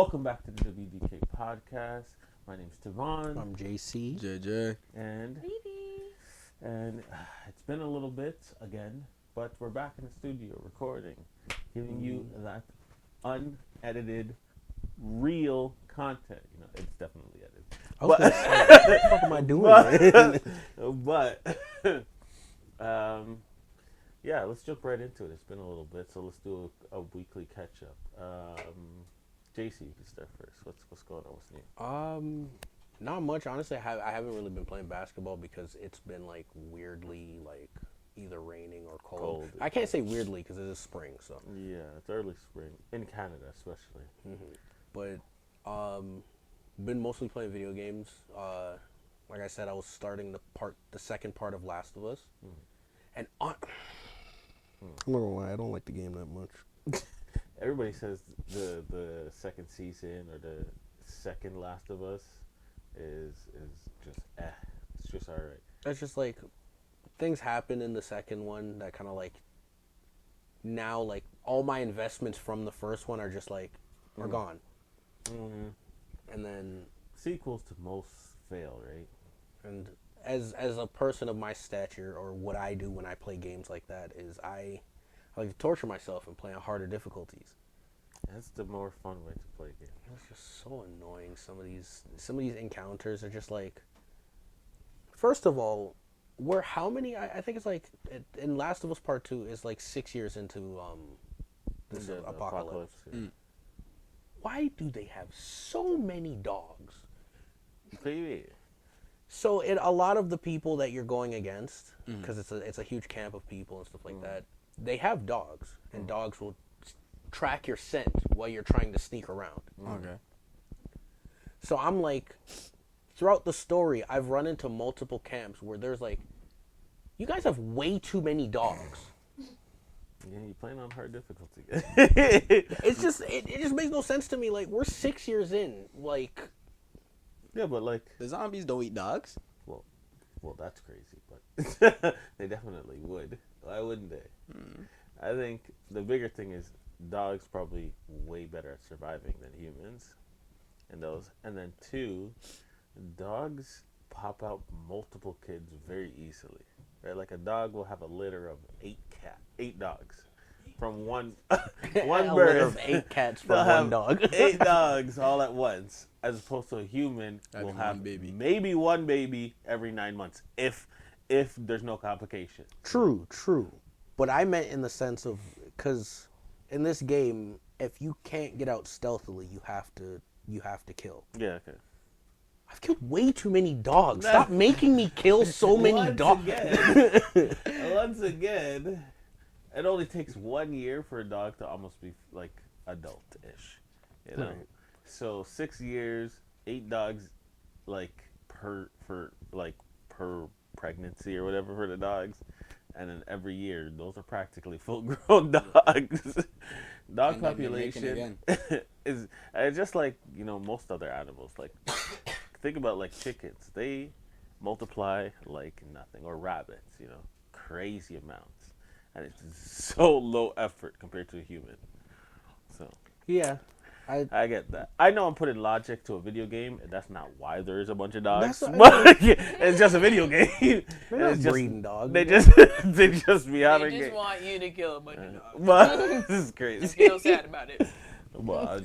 Welcome back to the WDK Podcast. My name's Tavon. I'm JC. JJ. And it's been a little bit again, but we're back in the studio recording, giving you that unedited, real content. You know, it's definitely edited. What the fuck am I doing? Yeah, let's jump right into it. It's been a little bit, so let's do a weekly catch up. JC, you can start first. What's going on? What's new? Not much. Honestly, I haven't really been playing basketball because it's been like weirdly like either raining or cold. I can't say weirdly because it is spring, so. Yeah, it's early spring in Canada, especially. Mm-hmm. But been mostly playing video games. Like I said, I was starting the second part of Last of Us, and I'm not gonna lie, I don't like the game that much. Everybody says the second season or the second Last of Us is just it's just alright. It's just like things happen in the second one that kind of like now like all my investments from the first one are just like are gone. Mm-hmm. And then sequels to most fail, right? And as a person of my stature, or what I do when I play games like that is I like to torture myself and play on harder difficulties. That's the more fun way to play games. It's just so annoying. Some of these encounters are just like. First of all, we're how many? I think it's like in Last of Us Part 2 is like 6 years into this apocalypse. Yeah. Why do they have so many dogs? Baby. So a lot of the people that you're going against, because it's a huge camp of people and stuff like that, they have dogs, and dogs will track your scent while you're trying to sneak around. Okay. So I'm like, throughout the story, I've run into multiple camps where there's like, you guys have way too many dogs. Yeah, you're playing on hard difficulty. It's just it just makes no sense to me. Like, we're 6 years in, like. Yeah, but like The zombies don't eat dogs? Well, that's crazy, but they definitely would. Why wouldn't they? I think the bigger thing is dogs probably way better at surviving than humans, and then two, dogs pop out multiple kids very easily. Right, like a dog will have a litter of 8 dogs from one bird. A litter of 8 cats from one dog. 8 dogs all at once, as opposed to a human will have maybe one baby every 9 months, if there's no complication. True. But I meant in the sense of, because in this game, if you can't get out stealthily, you have to kill. Yeah, okay. I've killed way too many dogs. Stop making me kill so many dogs. Once again, it only takes 1 year for a dog to almost be like adult-ish, you know. Right. So 6 years, 8 dogs, like per pregnancy or whatever for the dogs, and then every year those are practically full-grown dogs. Dog population is just like, you know, most other animals. Like think about like chickens, they multiply like nothing, or rabbits, you know, crazy amounts. And it's so low effort compared to a human. So yeah, I get that. I know I'm putting logic to a video game, and that's not why there is a bunch of dogs. It's just a video game. They're not breeding dogs. They just be having. They just want you to kill a bunch of dogs. But this is crazy. Just feel sad about it. Well,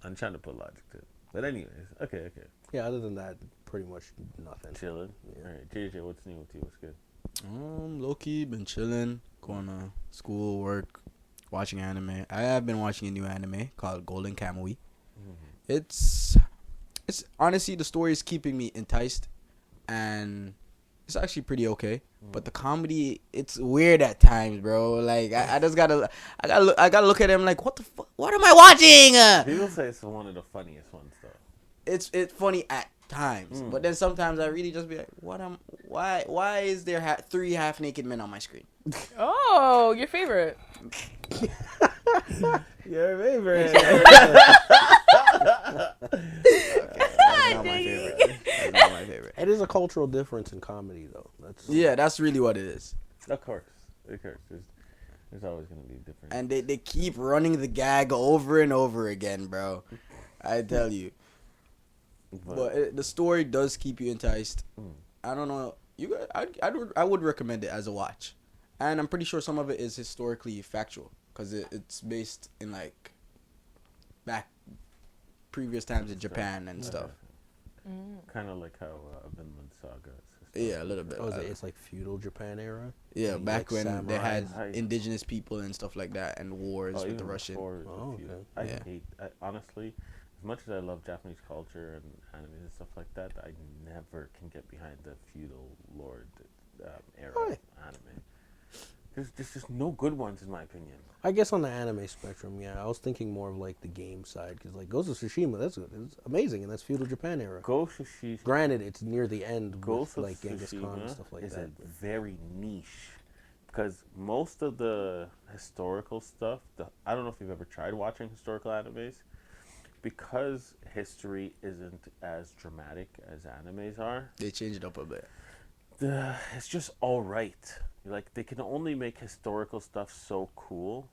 I'm trying to put logic to it. But anyways, okay. Yeah, other than that, pretty much nothing. Chilling. Yeah. All right, JJ, what's new with you? What's good? Low-key, been chilling, going to school, work, watching anime. I have been watching a new anime called Golden Kamuy. It's honestly, the story is keeping me enticed, and it's actually pretty okay. But the comedy, it's weird at times, bro. Like I gotta look at him like, what the fuck? What am I watching? People say it's one of the funniest ones, though. It's funny at times, but then sometimes I really just be like, why is there 3 half-naked men on my screen? Oh, your favorite. Your favorite. That's not my favorite. It is a cultural difference in comedy, though. That's really what it is. Of course. There's always going to be different. And they keep running the gag over and over again, bro. I tell you. But the story does keep you enticed. I don't know. I would recommend it as a watch, and I'm pretty sure some of it is historically factual because it's based in like back previous times in Japan and stuff. Kind of like how Vinland Saga is. Yeah, a little bit. Oh, it's like feudal Japan era. Yeah, Like back when they had samurais. indigenous people and stuff like that, and wars with the even Russian. before Oh, the feud. okay. Honestly, as much as I love Japanese culture and anime and stuff like that, I never can get behind the feudal lord era Why? of anime. There's just no good ones in my opinion. I guess on the anime spectrum, yeah, I was thinking more of like the game side because like Ghost of Tsushima, that's good. It's amazing, and that's feudal Japan era. Ghost of Tsushima. Granted, it's near the end Ghost with of like Genghis Khan and Tsushima stuff like is that. a very niche because most of the historical stuff. I don't know if you've ever tried watching historical animes, because history isn't as dramatic as animes are. They changed it up a bit. It's just all right. Like they can only make historical stuff so cool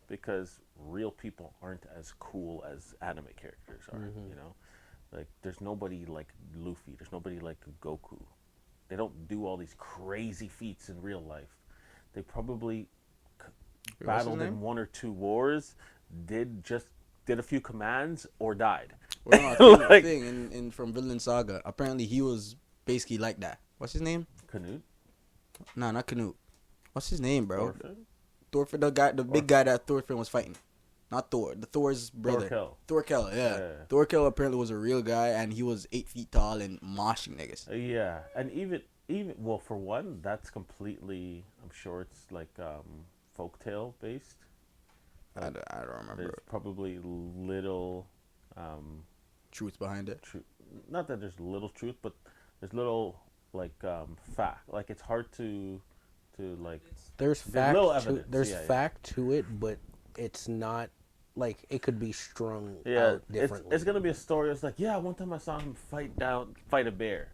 because real people aren't as cool as anime characters are. You know, like there's nobody like Luffy. There's nobody like Goku. They don't do all these crazy feats in real life. They probably battled in one or two wars, did a few commands, or died. Well, no, I think in from Vinland Saga, apparently he was basically like that. What's his name? Canute? Nah, not Canute. What's his name, bro? Thorfinn? Thorfinn, the big guy that Thorfinn was fighting. Not Thor, Thor's brother. Thorkel, yeah. Thorkel apparently was a real guy, and he was 8 feet tall and moshing niggas. Yeah, and even well, for one, that's completely. I'm sure it's like folktale based. I don't remember. There's probably little Truth behind it. Not that there's little truth, but there's little like fact. Like it's hard to like. There's little fact. evidence, There's yeah. fact to it, but it's not like it could be strung out differently. It's gonna be a story. It's like, yeah, one time I saw him fight a bear,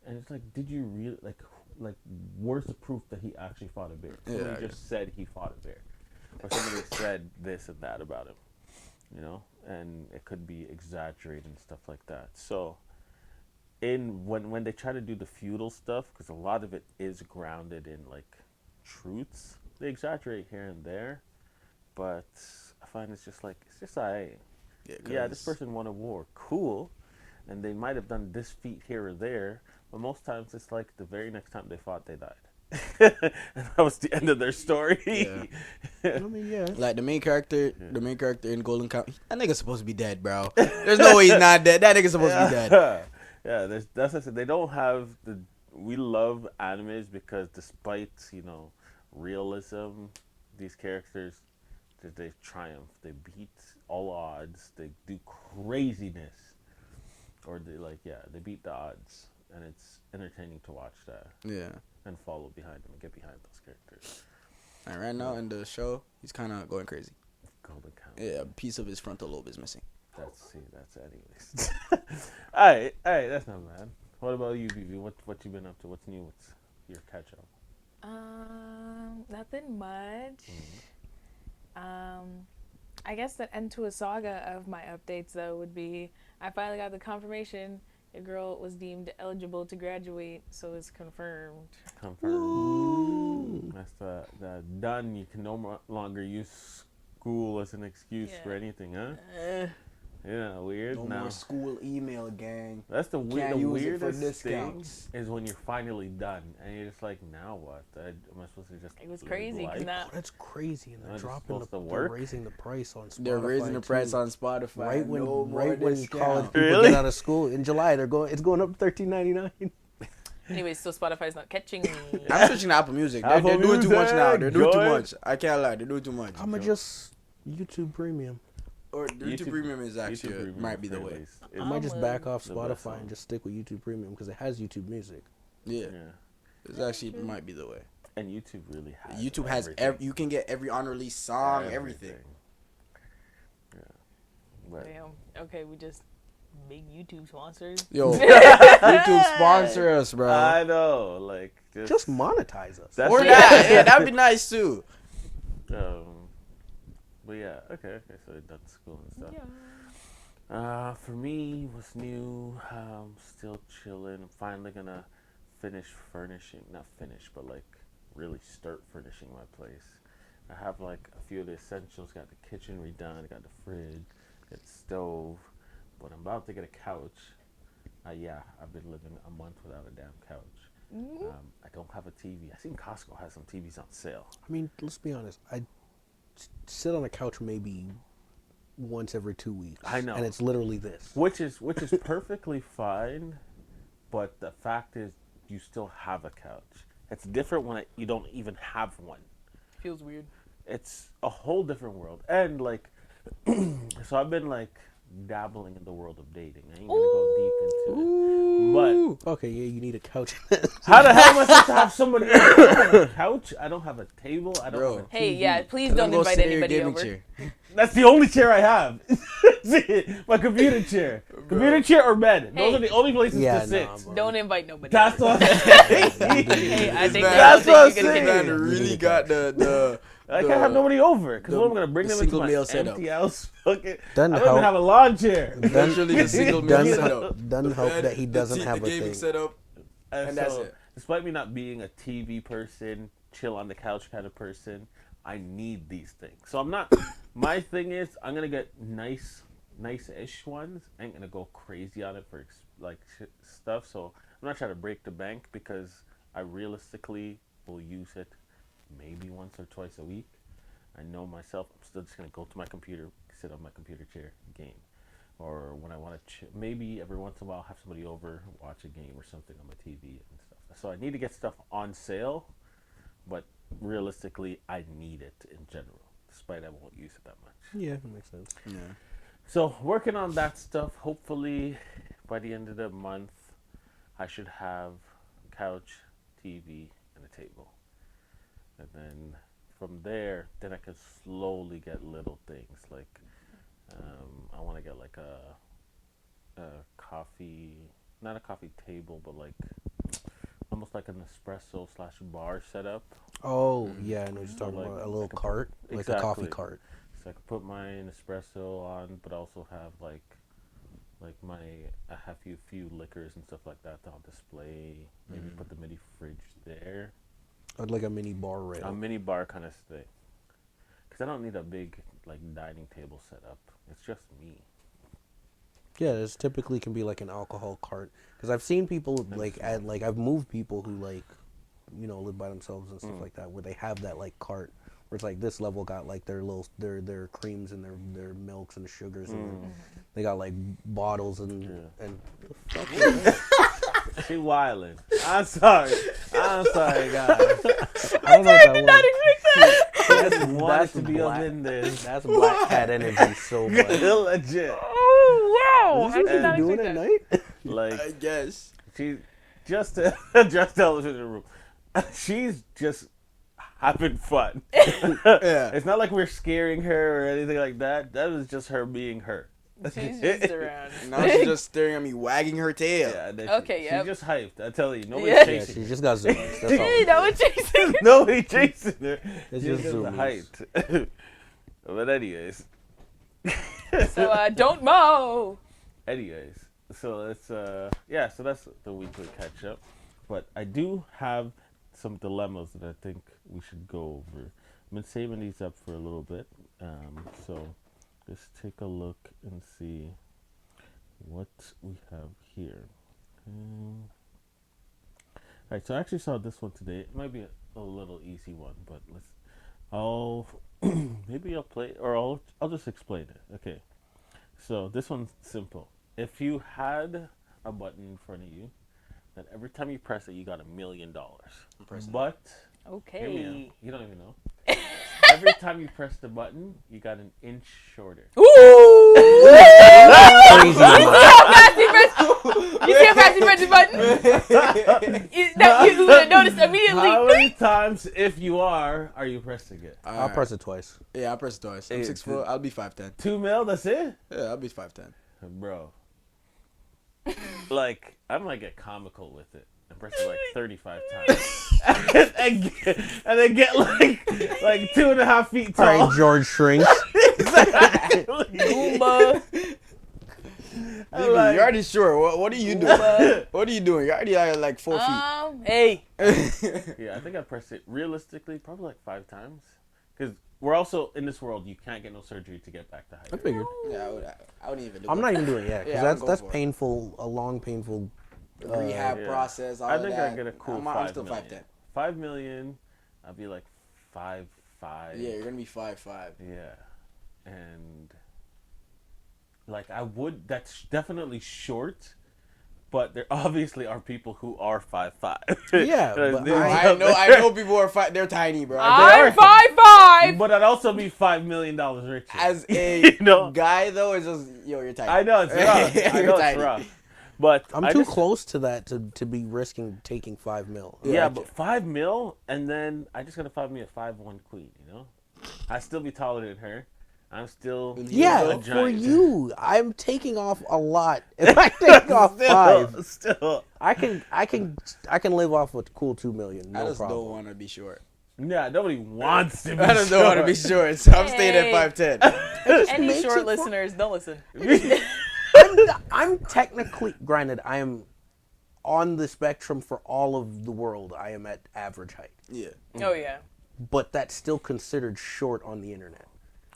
and it's like, did you really like where's the proof that he actually fought a bear? Somebody just said he fought a bear, or somebody said this and that about him, you know, and it could be exaggerated and stuff like that. So, when they try to do the feudal stuff, because a lot of it is grounded in like truths, they exaggerate here and there, but I find it's just yeah, this person won a war, cool, and they might have done this feat here or there, but most times it's like the very next time they fought, they died. And that was the end of their story. I mean, yeah. Like the main character in Golden County, that nigga's supposed to be dead, bro. There's no way he's not dead. That nigga's supposed to be dead. Yeah, that's what I said. They don't have we love animes because despite, you know, realism, these characters, they triumph. They beat all odds. They do craziness. Or they beat the odds. And it's entertaining to watch that. Yeah. And follow behind them and get behind those characters. And right now in the show, he's kind of going crazy. Golden Count. Yeah, a piece of his frontal lobe is missing. That's anyways. Alright, that's not bad. What about you, Vivi? What you been up to? What's new? What's your catch up? Nothing much. I guess the end to a saga of my updates though would be I finally got the confirmation your girl was deemed eligible to graduate, so it's confirmed. Confirmed. That's the done. You can no longer use school as an excuse for anything, huh? Yeah, weird. No more school email, gang. That's the Can't use it for weirdest thing discounts. is when you're finally done and you're just like, now what? Am I supposed to just? It was live crazy life? because now That's crazy, and they're It's dropping supposed to they're work. raising the price on Spotify. They're raising the price too. on Spotify. Right when no more college discount. people Really? get out of school in July, it's going up to $13.99. anyways, still Spotify's not catching me. I'm switching to Apple Music. They're Apple doing too much Music, now. They're doing too joy. much. I can't lie. They're doing too much. I'ma just YouTube Premium. Or YouTube Premium is actually YouTube might be the Premium way. is I might just back off the best Spotify one. and just stick with YouTube Premium because it has YouTube Music. Yeah, Yeah. it's actually might be the way. And YouTube really has. YouTube has everything. you can get every unreleased song, everything. Yeah. But Damn. Okay, we just big YouTube sponsors. Yo, YouTube sponsor us, bro. I know, like Just monetize us. That's Or it. that, yeah, that'd be nice too. But yeah, okay. So they've done school and stuff. Yeah. For me, what's new? Still chilling. I'm finally gonna finish furnishing. Not finish, but like really start furnishing my place. I have like a few of the essentials. Got the kitchen redone. Got the fridge. Got the stove. But I'm about to get a couch. Yeah, I've been living a month without a damn couch. I don't have a TV. I seen Costco has some TVs on sale. I mean, let's be honest. I sit on the couch maybe once every 2 weeks. I know. And it's literally this. Which is perfectly fine, but the fact is you still have a couch. It's different when you don't even have one. Feels weird. It's a whole different world. And like so I've been like dabbling in the world of dating. I ain't gonna go deep into it. But Okay, yeah, you need a couch. how the hell am I supposed to have somebody I don't have a couch? I don't have a table. I don't Bro. have a TV. Hey, yeah, please Tell don't them go invite sit in your anybody gaming over. chair. That's the only chair I have. My computer chair. Computer chair or bed. Those Hey. are the only places Yeah, to sit. nah, bro. Don't invite nobody. That's over. what I'm saying. Hey, I think That's what I'm you're gonna saying. get Man really got the I can't have nobody over because the- what I'm gonna bring the them into single my meal empty setup. house. Fucking, I Doesn't don't even help. have a lawn chair. Literally the single meal Doesn't, setup. doesn't help that he doesn't have the a gaming thing. setup. And that's it. Despite me not being a TV person, chill on the couch kind of person, I need these things. So I'm not. My thing is, I'm gonna get nice-ish ones. I ain't gonna go crazy on it for stuff. So I'm not trying to break the bank because I realistically will use it maybe once or twice a week. I know myself. I'm still just gonna go to my computer, sit on my computer chair, game. Or when I want to, maybe every once in a while have somebody over, watch a game or something on my TV and stuff. So I need to get stuff on sale, but realistically, I need it in general, despite I won't use it that much. Yeah, that makes sense. Yeah. So working on that stuff. Hopefully, by the end of the month, I should have a couch, TV, and a table. And then from there, then I can slowly get little things like I want to get like a coffee, not a coffee table, but like almost like an espresso / bar setup. Oh, yeah, I know what you're talking like, about. A little I can cart, put- like a coffee exactly. cart. So I could put my espresso on, but also have like my I have few liquors and stuff like that on display. Maybe put the mini fridge there. Or like a mini bar rail. A mini bar kind of thing. Because I don't need a big like dining table set up. It's just me. Yeah, this typically can be like an alcohol cart. Because I've seen people I've moved people who like, live by themselves and stuff like that, where they have that like cart where it's like this level got like their their creams and their milks and sugars and they got like bottles and She wildin'. I'm sorry, guys. I don't know what that was. I just wanted That's to be up black. in this. That's black cat energy so much. Legit. Oh, wow. Is I this did what not you doing expect at that. night? I Like guess. she just television in the room. She's just having fun. Yeah. It's not like we're scaring her or anything like that. That was just her being her. She's just around. Now she's just staring at me, wagging her tail. Yeah, and then Okay, yep. she's just hyped. I tell you, nobody's Yeah. Yeah, chasing she her. just got zoomies. That's all. Hey, that was chasing. Nobody chasing her. It's She's just just zoomies. hyped. But anyways, So, don't mow. so it's so that's the weekly catch up. But I do have some dilemmas that I think we should go over. I've been saving these up for a little bit, so let's take a look and see what we have here. Alright, so I actually saw this one today. It might be a little easy one, but I'll maybe I'll play or I'll just explain it. Okay. So this one's simple. If you had a button in front of you that every time you press it you got $1 million. But hear me out. Okay. You don't even know. Every time you press the button, you got an inch shorter. Ooh! Crazy You see how fast he pressed the button? You would have noticed immediately. How many times, if you are you pressing it? I'll press it twice. Yeah, I'll press it twice. I'm Hey, 6'4". I'll be 5'10". 2 mil, that's it? Yeah, I'll be 5'10". Bro. Like, I might get comical with it. And press it like 35 times. and then get like 2.5 feet All tall. right, George shrinks. Exactly. Goomba. BB, like- you're already sure. What are you doing? What are you doing? You're already like 4 Hey. feet. Yeah, I think I pressed it realistically probably like 5 times. Because we're also in this world, you can't get no surgery to get back to height. I figured. Yeah, I wouldn't even do I'm it. not even doing it yet because Yeah, I would go that's for it. painful. A long, painful. Rehab Yeah. process. All I of think that. I get a cool I'm 5 still million. 5'10". 5 million, I'd be like 5'5". Yeah, you're gonna be 5'5". Yeah. And like I would that's definitely short, but there obviously are people who are 5'5". Yeah, but I know people who are they're tiny, bro. I'm 5'5". But I'd also be $5 million richer. As a You know? guy, though, it's just you're tiny. I know it's rough. I You're know tiny. it's rough. But I'm I too just- close to that to be risking taking $5 million. Yeah, but $5 million, and then I just gotta find me a 5'1" queen. You know, I'd still be taller than her. I'm still Yeah, a for giant. you, I'm taking off a lot. If I take off five, Still. I can live off a cool $2 million. I No just problem. don't want to be short. Yeah, nobody wants to be I just don't want to be short, so I'm staying Hey. at 5'10". Any makes short it fun. listeners, don't listen. I'm technically, granted, I am on the spectrum for all of the world. I am at average height, Yeah. Oh yeah. but that's still considered short on the internet.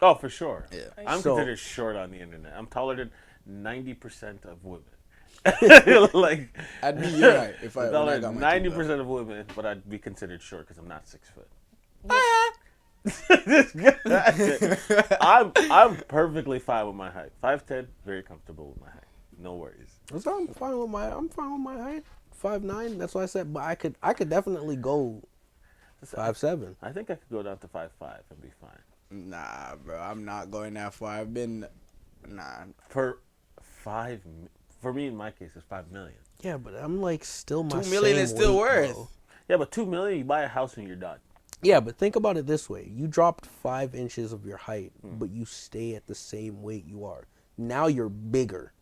Oh, for sure. Yeah. I'm So- considered short on the internet. I'm taller than 90% of women. Like, I'd be your height if I, I'm when I taller got than my 90% of women, but I'd be considered short because I'm not 6 foot. I'm perfectly fine with my height. 5'10", very comfortable with my height. No worries. So I'm fine with my height. 5'9". That's what I said. But I could definitely go 5'7". I think I could go down to 5'5" and be fine. Nah, bro, I'm not going that far. I've been, nah. For me, in my case, it's 5 million. Yeah, but I'm like still my 2 million same is still weight, worth. bro. Yeah, but 2 million, you buy a house and you're done. Yeah, but think about it this way: you dropped 5 inches of your height, but you stay at the same weight you are. Now you're bigger.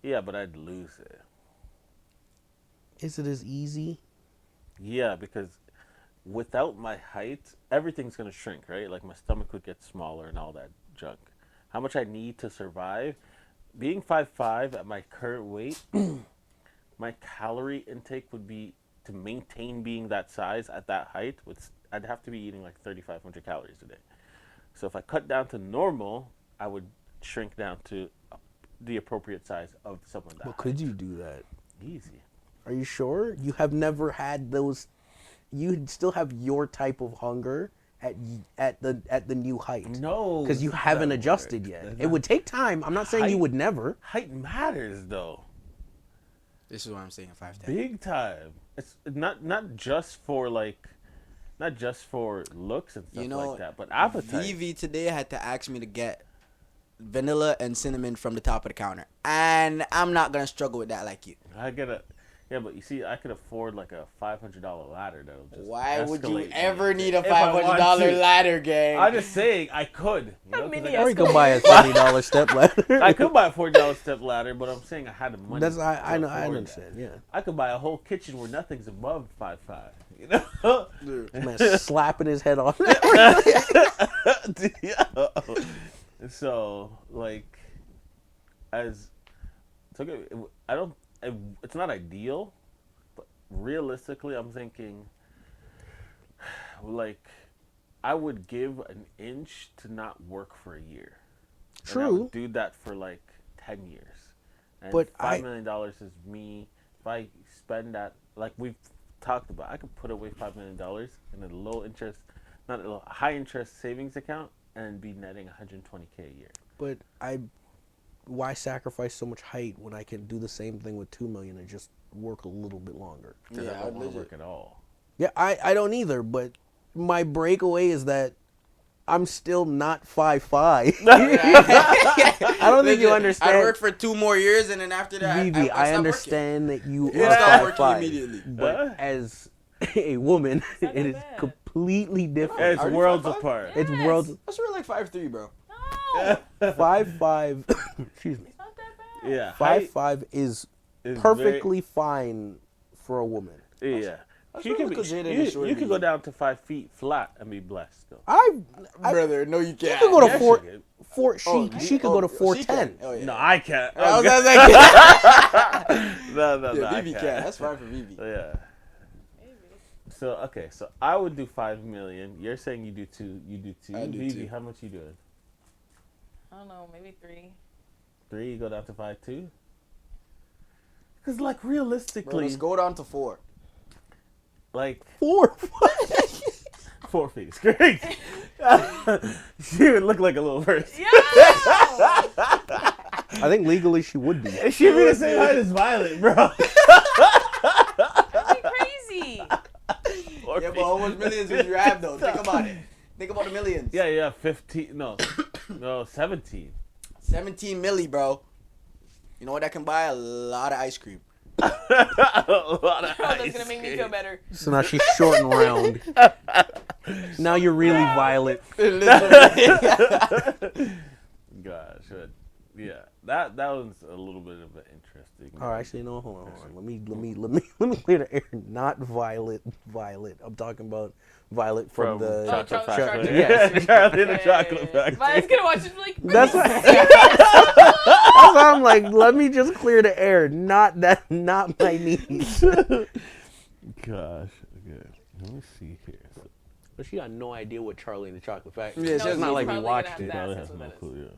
Yeah, but I'd lose it. Is it as easy? Yeah, because without my height, everything's going to shrink, right? Like my stomach would get smaller and all that junk. How much I need to survive? Being 5'5" at my current weight, my calorie intake would be, to maintain being that size at that height, I'd have to be eating like 3,500 calories a day. So if I cut down to normal, I would shrink down to the appropriate size of someone that But could you do that? Easy. Are you sure? You have never had those. You still have your type of hunger at the new height. No. Because you that's haven't not adjusted work. yet. That's It not- would take time. I'm not saying you Height- would never. Height matters, though. This is what I'm saying, 5'10". Big time. It's not just for looks and stuff You know, like that, but appetite. VV today had to ask me to get vanilla and cinnamon from the top of the counter, and I'm not gonna struggle with that like you. Yeah, but you see, I could afford like a $500 ladder that'll just. Why would you escalate me ever need a if I want $500 to. ladder, gang? I'm just saying I could. You know, 'cause mini I Or got- you could buy a $30 step ladder. I could buy a $40 step ladder, but I'm saying I had the money. That's I to know I afford understand. that. Yeah. I could buy a whole kitchen where nothing's above 5'5". You know. Man, slapping his head off. So like, it's not ideal, but realistically, I'm thinking like I would give an inch to not work for a year. And I True. would do that for like 10 years. And But $5 million is me. If I spend that, like we've talked about, I could put away $5 million in a low interest, not a high interest savings account, and be netting 120K a year. But why sacrifice so much height when I can do the same thing with 2 million and just work a little bit longer? Because I Yeah, don't want to legit. work at all. Yeah, I don't either, but my breakaway is that I'm still not 5'5". I don't think you understand. I work for 2 more years, and then after that, Vivi, I I stop understand that you working. are I stop working 5'5", immediately. but Huh? as a woman, not it is that bad. completely different. It's Are you worlds 5'5"? apart. It's Yes. worlds That's really like 5'3", bro. No, 5'5". Excuse me. not that bad. Yeah, height 5'5" is is perfectly fine for a woman. Yeah. That's You really can, because be, Jada is you, short you to can me. go down to 5 feet flat and be blessed, though. I Brother, no, you can't. could go to Yes, four- you can. four. She could go to 410. Oh yeah. No, I can't. I was Okay. gonna no, yeah, I Vivi can't. can. That's fine for Vivi. Yeah. So okay, so I would do 5 million. You're saying you do 2. You do 2. I do Vivi, 2. how much you doing? I don't know, maybe 3. 3. You go down to 5 too. Because like realistically, Bro, let's go down to 4. like 4. 4 feet is great. She would look like a little person. Yeah. I think legally she would be. She'd be the same height as Violet, bro. That'd be crazy. 4 Yeah, feet. but how much millions would you have though? Think about it. Think about the millions. Yeah, 15. No, 17. 17 milli, bro. You know what? That can buy a lot of ice cream. A lot of Oh, that's gonna ice make me cream. feel better. So now she's short and round. Now you're really Violet. Gosh, but yeah, that was a little bit of an interesting. Oh, actually, no. Hold on. Let me clear the air. Not Violet. I'm talking about Violet from the. Chocolate Charlie Factory. Factory. Yes. Charlie and the Chocolate Factory. Violet's gonna watch it like. That's why I'm like, let me just clear the air. Not my niece. Gosh, okay. Let me see here. So, But she got no idea what Charlie and the Chocolate Factory. Yeah, is. she It's has not no like we probably watched gonna it. have Charlie That's has what no that clue. Yeah.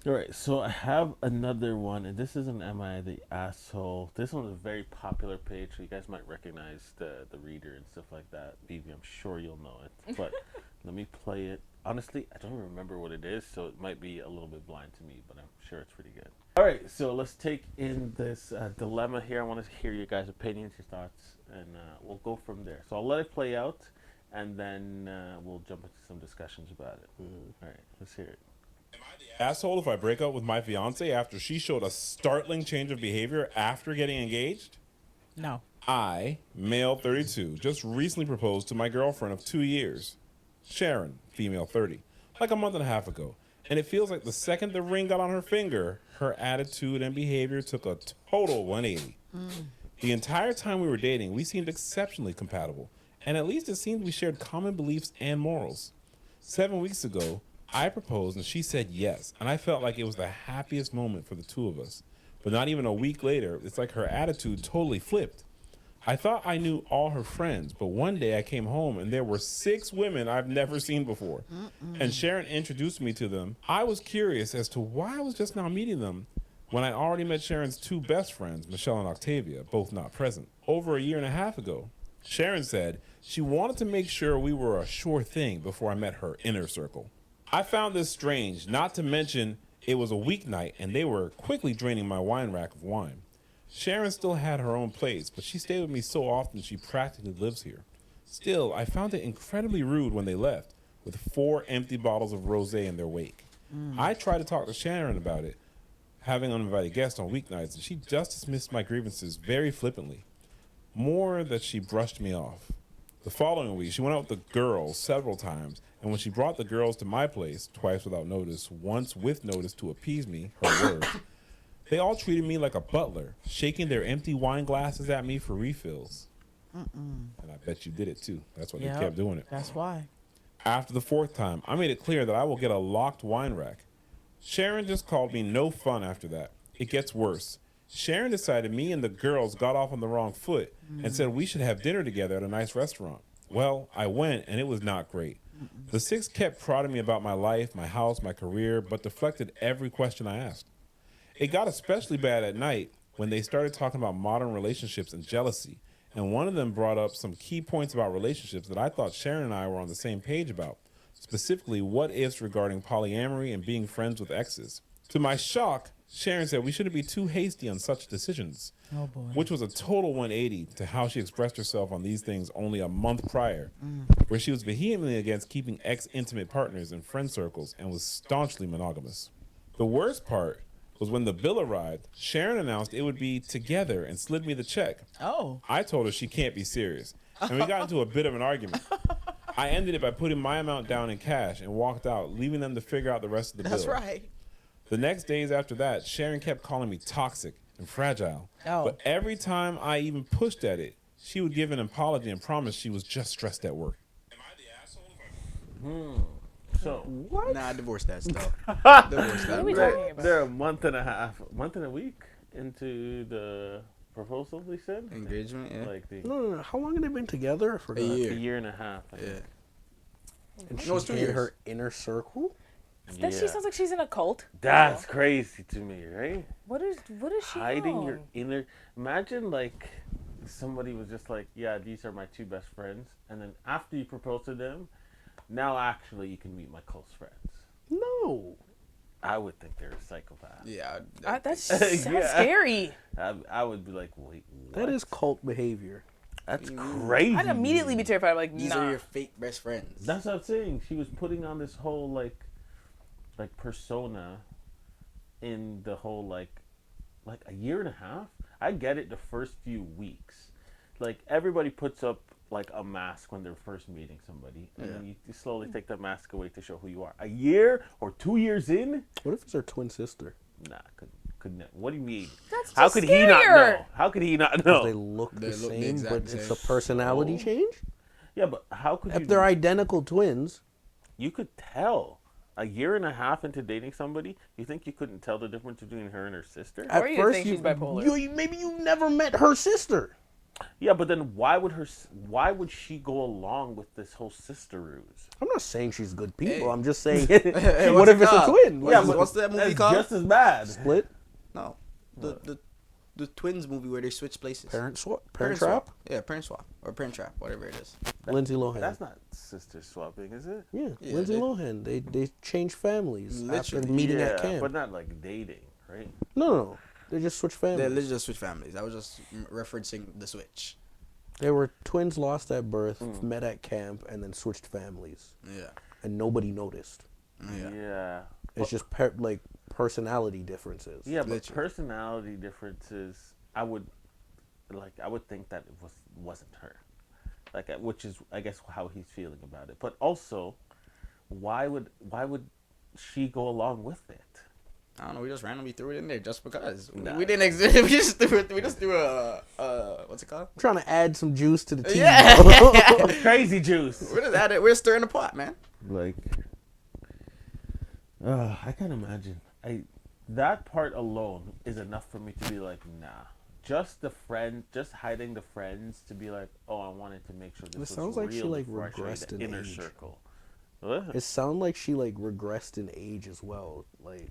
All right, so I have another one, and this is an Am I the Asshole? This one's a very popular page, so you guys might recognize the reader and stuff like that. Vivi, I'm sure you'll know it, but let me play it. Honestly, I don't remember what it is, so it might be a little bit blind to me, but I'm sure it's pretty good. All right, so let's take in this dilemma here. I want to hear your guys' opinions, your thoughts, and we'll go from there. So I'll let it play out, and then we'll jump into some discussions about it. All right, let's hear it. Asshole if I break up with my fiance after she showed a startling change of behavior after getting engaged? No. I, male 32, just recently proposed to my girlfriend of 2 years, Sharon, female 30, like a month and a half ago. And it feels like the second the ring got on her finger, her attitude and behavior took a total 180. The entire time we were dating, we seemed exceptionally compatible, and at least it seemed we shared common beliefs and morals. 7 weeks ago, I proposed and she said yes, and I felt like it was the happiest moment for the two of us. But not even a week later, it's like her attitude totally flipped. I thought I knew all her friends, but one day I came home and there were 6 women I've never seen before. And Sharon introduced me to them. I was curious as to why I was just now meeting them when I already met Sharon's 2 best friends, Michelle and Octavia, both not present, over a year and a half ago. Sharon said she wanted to make sure we were a sure thing before I met her inner circle. I found this strange, not to mention it was a weeknight and they were quickly draining my wine rack of wine. Sharon still had her own place, but she stayed with me so often she practically lives here. Still, I found it incredibly rude when they left, with 4 empty bottles of rosé in their wake. I tried to talk to Sharon about it, having uninvited guests on weeknights, and she just dismissed my grievances very flippantly. More that she brushed me off. The following week, she went out with the girls several times, and when she brought the girls to my place, twice without notice, once with notice to appease me, her words, they all treated me like a butler, shaking their empty wine glasses at me for refills. And I bet you did it too. That's why they kept doing it. That's why. After the 4th time, I made it clear that I will get a locked wine rack. Sharon just called me no fun after that. It gets worse. Sharon decided me and the girls got off on the wrong foot and said we should have dinner together at a nice restaurant. Well, I went and it was not great. The 6 kept prodding me about my life, my house, my career, but deflected every question I asked. It got especially bad at night when they started talking about modern relationships and jealousy, and one of them brought up some key points about relationships that I thought Sharon and I were on the same page about, specifically what ifs regarding polyamory and being friends with exes. To my shock, Sharon said we shouldn't be too hasty on such decisions, Oh boy. which was a total 180 to how she expressed herself on these things only a month prior, where she was vehemently against keeping ex-intimate partners in friend circles and was staunchly monogamous. The worst part was when the bill arrived, Sharon announced it would be together and slid me the check. Oh. I told her she can't be serious, and we got into a bit of an argument. I ended it by putting my amount down in cash and walked out, leaving them to figure out the rest of the bill. That's right. The next days after that, Sharon kept calling me toxic and fragile. Oh. But every time I even pushed at it, she would give an apology and promise she was just stressed at work. Am I the asshole? so. What? Nah, divorce that stuff. Divorce What that. are we bro. talking about? They're a month and a week into the proposal, they said. Engagement, yeah. Like the No. How long have they been together? I forgot. A year. a year and a half. I think. Yeah. And No, it's she's 2 in years. her inner circle. That she sounds like she's in a cult. That's crazy to me, right? What is she Hiding on? your inner. Imagine like somebody was just like, yeah, these are my two best friends, and then after you propose to them, now actually you can meet my close friends. No. I would think they're a psychopath. Yeah. That sounds Yeah. scary. I would be like, wait, what? That is cult behavior. That's crazy. I'd immediately be terrified. Like, These nah. are your fake best friends. That's what I'm saying. She was putting on this whole like persona in the whole like a year and a half. I get it the first few weeks. Like everybody puts up like a mask when they're first meeting somebody, and then you slowly take that mask away to show who you are. A year or 2 years in? What if it's her twin sister? Nah, couldn't. What do you mean? That's How just could he not scarier. know? How could he not They know? look They the look the same, exact but it's a same. personality So- change. Yeah, but how could If you? they're identical twins, You could tell. A year and a half into dating somebody, you think you couldn't tell the difference between her and her sister? at you first think she's bipolar. maybe you never met her sister. Yeah, but then why would she go along with this whole sister ruse? I'm not saying she's good people. Hey. I'm just saying, Hey, what what's if it it's a called? twin? Yeah, What's but what's that movie That's called? just as bad. split? No. The twins movie where they switch places. Parent swap? Parent trap? Yeah, parent swap. Or parent trap, whatever it is. Lindsay Lohan. That's not sister swapping, is it? Yeah, Yeah, Lindsay they- Lohan. They changed families after Literally. meeting yeah, at camp. but not like dating, right? No. They just switched They families. let's just switch families. I was just referencing the switch. They were twins lost at birth, Mm. met at camp, and then switched families. Yeah. And nobody noticed. Yeah. It's just personality differences. Yeah, but Literally. personality differences. I would think that it wasn't her, which is I guess how he's feeling about it. But also, why would she go along with it? I don't know. We just randomly threw it in there just because. Nah. We didn't exist. We just threw it. We just threw a what's it called? I'm trying to add some juice to the tea. Yeah. bro. Crazy juice. We're just at it. We're stirring the pot, man. Like, I can't imagine. That part alone is enough for me to be like, nah. Just hiding the friends to be like, oh, I wanted to make sure this was sounds like she, real like, before I showed regressed the in inner age. circle. What? It sounds like she like regressed in age as well. Like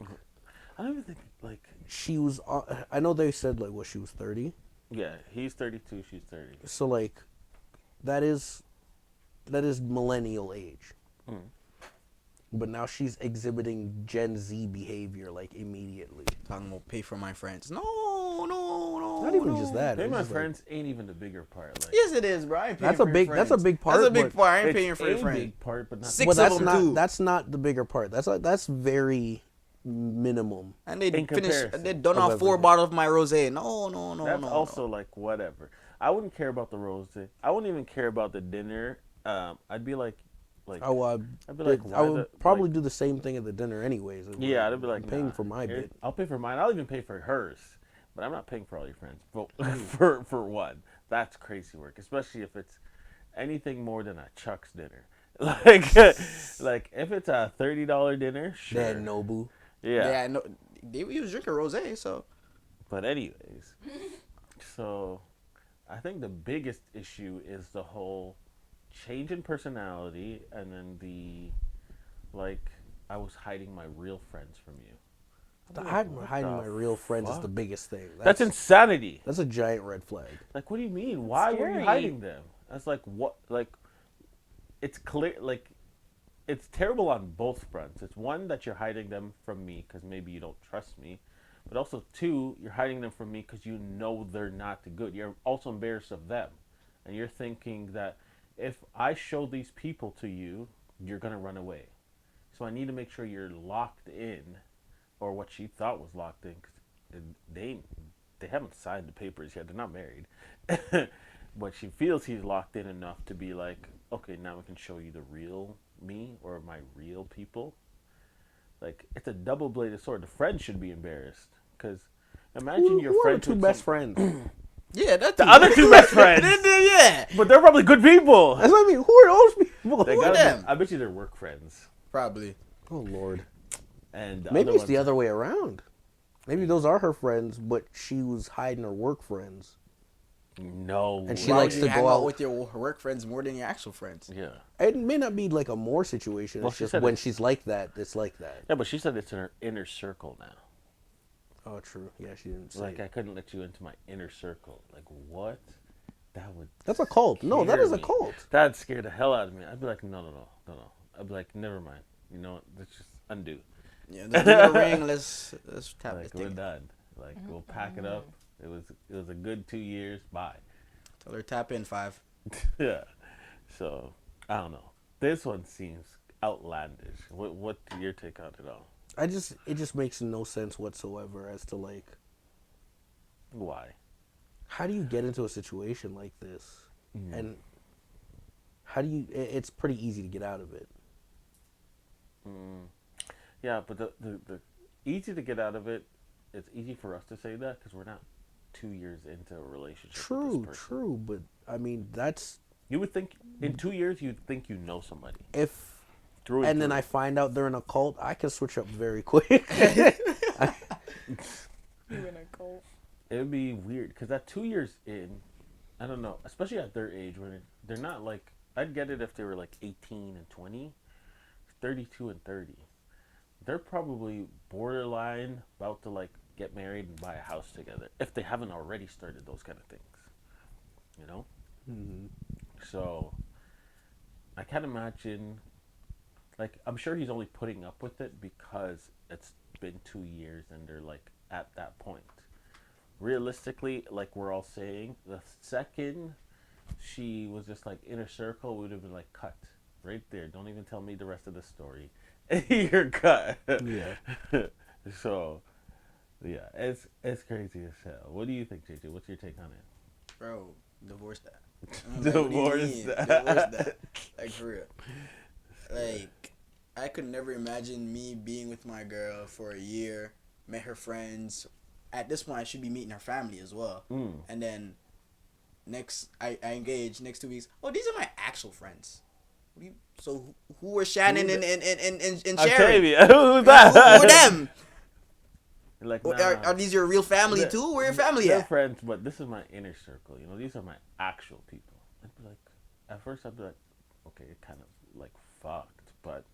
I don't even think like. she was. I know they said like she was 30. Yeah, he's 32, she's 30. So like, that is millennial age. Mm. But now she's exhibiting Gen Z behavior like immediately. Talking about pay for my friends. No. Not even just that. Pay it's my just, like, friends ain't even the bigger part. Like, Yes, it is, bro. I ain't paying That's for a your big. friends. That's a big part. That's a big but- part. I ain't it's paying for your a friend. big part, but not. Six Well, of that's them not. do. That's not the bigger part. That's very minimum. And they In finished. comparison They done of off 4 everything. bottles of my rosé. No. That's also like whatever. I wouldn't care about the rose. I wouldn't even care about the dinner. I'd be like, Oh, I'd be like, I why would the- probably like- do the same thing at the dinner anyways. Yeah, I'd be like, I'm paying nah, for my here- bit. I'll pay for mine. I'll even pay for hers, but I'm not paying for all your friends. But for one, that's crazy work, especially if it's anything more than a Chuck's dinner. Like if it's a $30 dinner, sure. Dad Nobu. Yeah. No. He was drinking rosé, so. But anyways, so I think the biggest issue is the whole change in personality, and then I was hiding my real friends from you. Hiding the my real friends is fuck? the biggest thing. That's insanity. That's a giant red flag. Like, what do you mean? Why were you Scary. hiding them? That's like what? Like, it's clear. Like, it's terrible on both fronts. It's one that you're hiding them from me because maybe you don't trust me, but also two, you're hiding them from me because you know they're not good. You're also embarrassed of them, and you're thinking that if I show these people to you, you're gonna run away. So I need to make sure you're locked in, or what she thought was locked in. 'Cause they haven't signed the papers yet. They're not married. But she feels he's locked in enough to be like, okay, now we can show you the real me or my real people. Like, it's a double-bladed sword. The friend should be embarrassed. Because imagine your Who are friend... the two best friends? Yeah, that's The other two best friends. Yeah. But they're probably good people. That's what I mean. Who are those people? They Who are gotta them? be, I bet you they're work friends. Probably. Oh Lord. And Maybe other it's the ones- other way around. Maybe those are her friends, but she was hiding her work friends. No. And she Why likes would to you hang go out out with your work friends more than your actual friends? Yeah. It may not be like a more situation. Well, It's she just said when it's- she's like that, it's like that. Yeah, but she said it's in her inner circle now. Oh, true. Yeah, she didn't say. Like, it. I couldn't let you into my inner circle. Like, what? That would. That's a cult. No, that scare is a me. cult. That'd scare the hell out of me. I'd be like, no. I'd be like, never mind. You know what? Let's just undo. Yeah, let's do the ring. Let's tap Like, this we're thing. done. Like, we'll pack it up. It was a good 2 years. Bye. Tell her tap in 5. Yeah. So, I don't know. This one seems outlandish. What's your take on it all? It just makes no sense whatsoever as to like, Why? how do you get into a situation like this? Mm. And how do you, it's pretty easy to get out of it. Yeah, but the easy to get out of it, it's easy for us to say that because we're not 2 years into a relationship with True, this person. true. But I mean, that's, You would think in 2 years you'd think you know somebody. if, Through and then through. I find out they're in a cult, I can switch up very quick. You in a cult. It would be weird because at 2 years in, I don't know, especially at their age when they're not like, I'd get it if they were like 18 and 20, 32 and 30. They're probably borderline about to like get married and buy a house together if they haven't already started those kind of things, you know? Mhm. So I can't imagine, like, I'm sure he's only putting up with it because it's been 2 years and they're like at that point. Realistically, like we're all saying, the second she was just like inner circle, we would have been like, cut right there. Don't even tell me the rest of the story. You're cut. Yeah. So, yeah, it's crazy as hell. What do you think, JJ? What's your take on it? Bro, divorce that. Divorce that. Divorce that. Like, for real. Like, I could never imagine me being with my girl for a year, met her friends. At this point, I should be meeting her family as well. Mm. And then I engage next 2 weeks. Oh, these are my actual friends. So who were Shannon and Sharon? Octavia. Who's that? Who are them? Like, Or nah. are these your real family They're- too? Where your family They're at? friends, but this is my inner circle. You know, these are my actual people. I'd be like, at first I'd be like, okay, you're kind of like fucked, but,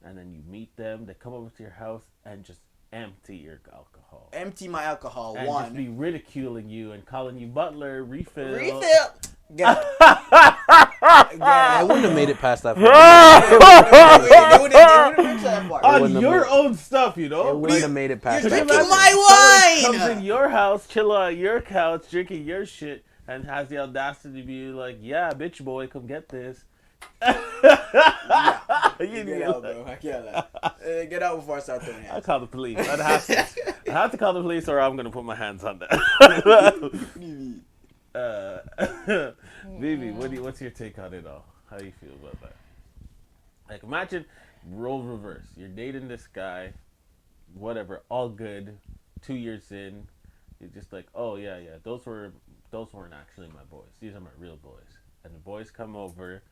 and then you meet them, they come over to your house and just empty your alcohol. Empty my alcohol. And One. just be ridiculing you and calling you butler, refill. Refill. Get it. I wouldn't have made it past that. They wouldn't reach that part. On wouldn't have your made- own stuff, you It know? wouldn't have made it past You're that. drinking Imagine my someone wine! comes in your house, chill on your couch, drinking your shit, and has the audacity to be like, yeah, bitch boy, come get this. You'd be Get out, like- bro. I can't lie. Get out before I start throwing I'll hands. call the police. I'd have to. I have to call the police, or I'm gonna put my hands on that. Vivi, what's your take on it all? How do you feel about that? Like, imagine role reverse. You're dating this guy, whatever, all good. 2 years in, you're just like, oh yeah, those weren't actually my boys. These are my real boys. And the boys come over,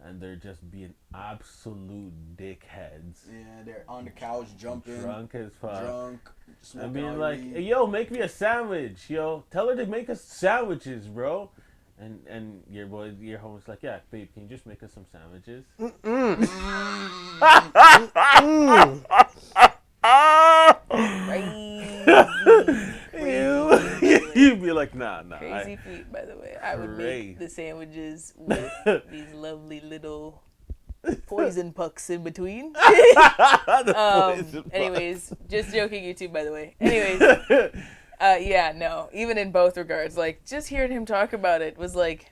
and they're just being absolute dickheads. Yeah, they're on the couch jumping, Drunk as fuck. drunk, And smoking being all like, weed. hey, yo, make me a sandwich, yo. Tell her to make us sandwiches, bro. And your homie's like, yeah, babe, can you just make us some sandwiches? You'd be like, nah. Crazy feat, by the way. I would Crazy. make the sandwiches with these lovely little poison pucks in between. Anyways, just joking, you two, by the way. Anyways, yeah, no. Even in both regards, like, just hearing him talk about it was like,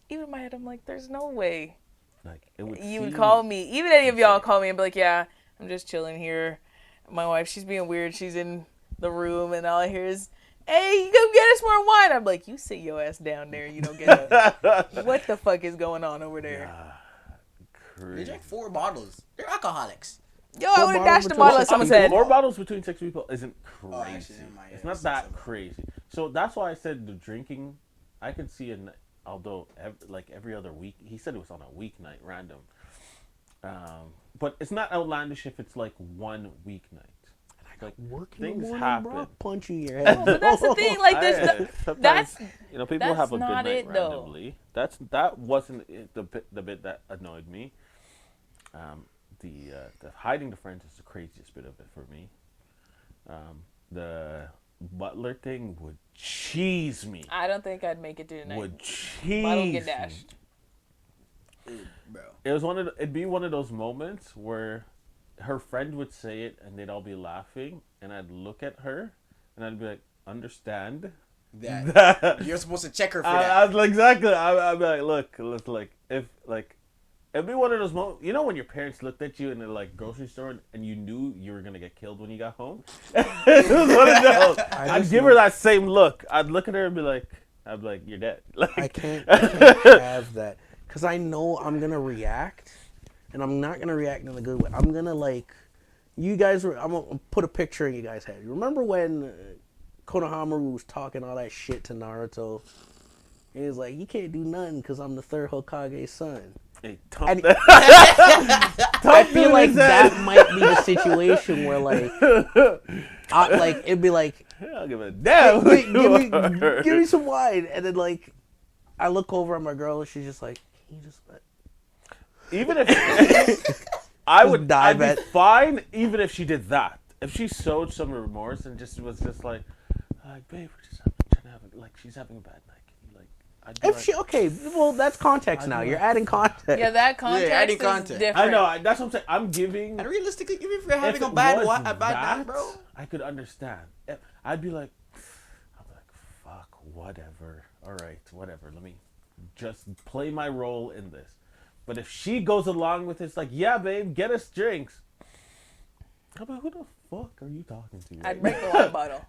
even in my head, I'm like, there's no way Like, it would you would seem- call me, even any of y'all call me and be like, yeah, I'm just chilling here. My wife, she's being weird. She's in the room, and all I hear is, hey, come get us more wine. I'm like, you sit your ass down there. You don't get it. What the fuck is going on over there? They Crazy. drank 4 bottles. They're alcoholics. Yo, I would have bottles dashed a between bottle at six someone's people? head. 4 bottles between 6 people isn't crazy. Oh, actually, never mind. It's Yeah, not it's that 7. crazy. So that's why I said the drinking. I could see although like every other week. He said it was on a weeknight, random. but it's not outlandish if it's like one weeknight. Like Working things in the morning, happen. bro, punch you in your head. But that's the thing. Like, Sometimes, that's people that's have a good not night it, though. randomly. That wasn't the bit that annoyed me. The hiding the friends is the craziest bit of it for me. The butler thing would cheese me. I don't think I'd make it through the night. Would cheese I don't get me. dashed. Bro. It'd be one of those moments where her friend would say it and they'd all be laughing and I'd look at her and I'd be like, understand That you're supposed to check her for that. I was like, exactly. I'd be like, look, like if like it'd be one of those moments. You know when your parents looked at you in the like grocery store and you knew you were gonna get killed when you got home. It was one of those. I'd give her that same look. I'd look at her and be like, you're dead. Like, I can't have that because I know I'm gonna react, and I'm not gonna react in a good way. I'm gonna like, I'm gonna put a picture in you guys' head. Remember when Konohamaru was talking all that shit to Naruto? He was like, you can't do nothing because I'm the third Hokage's son. hey, And I feel like that might be the situation where like, it'd be like, I'll give it a damn. give me some wine, and then like, I look over at my girl and she's just like, can you just let... Even if I'd dive be at... fine, even if she did that. If she showed some remorse and was just like, babe, we're just trying to have she's having a bad night. Can you, I'd be If like, she okay, well that's context now. You're adding context. Yeah, that context adding is context. different. I know. That's what I'm saying. I'm giving. And realistically, even if you're having If a it bad was night, that, bro. I could understand. I'd be like, fuck, whatever. All right, whatever. Let me just play my role in this. But if she goes along with it, it's like, yeah, babe, get us drinks. I'm like, who the fuck are you talking to? I'd break the wine bottle.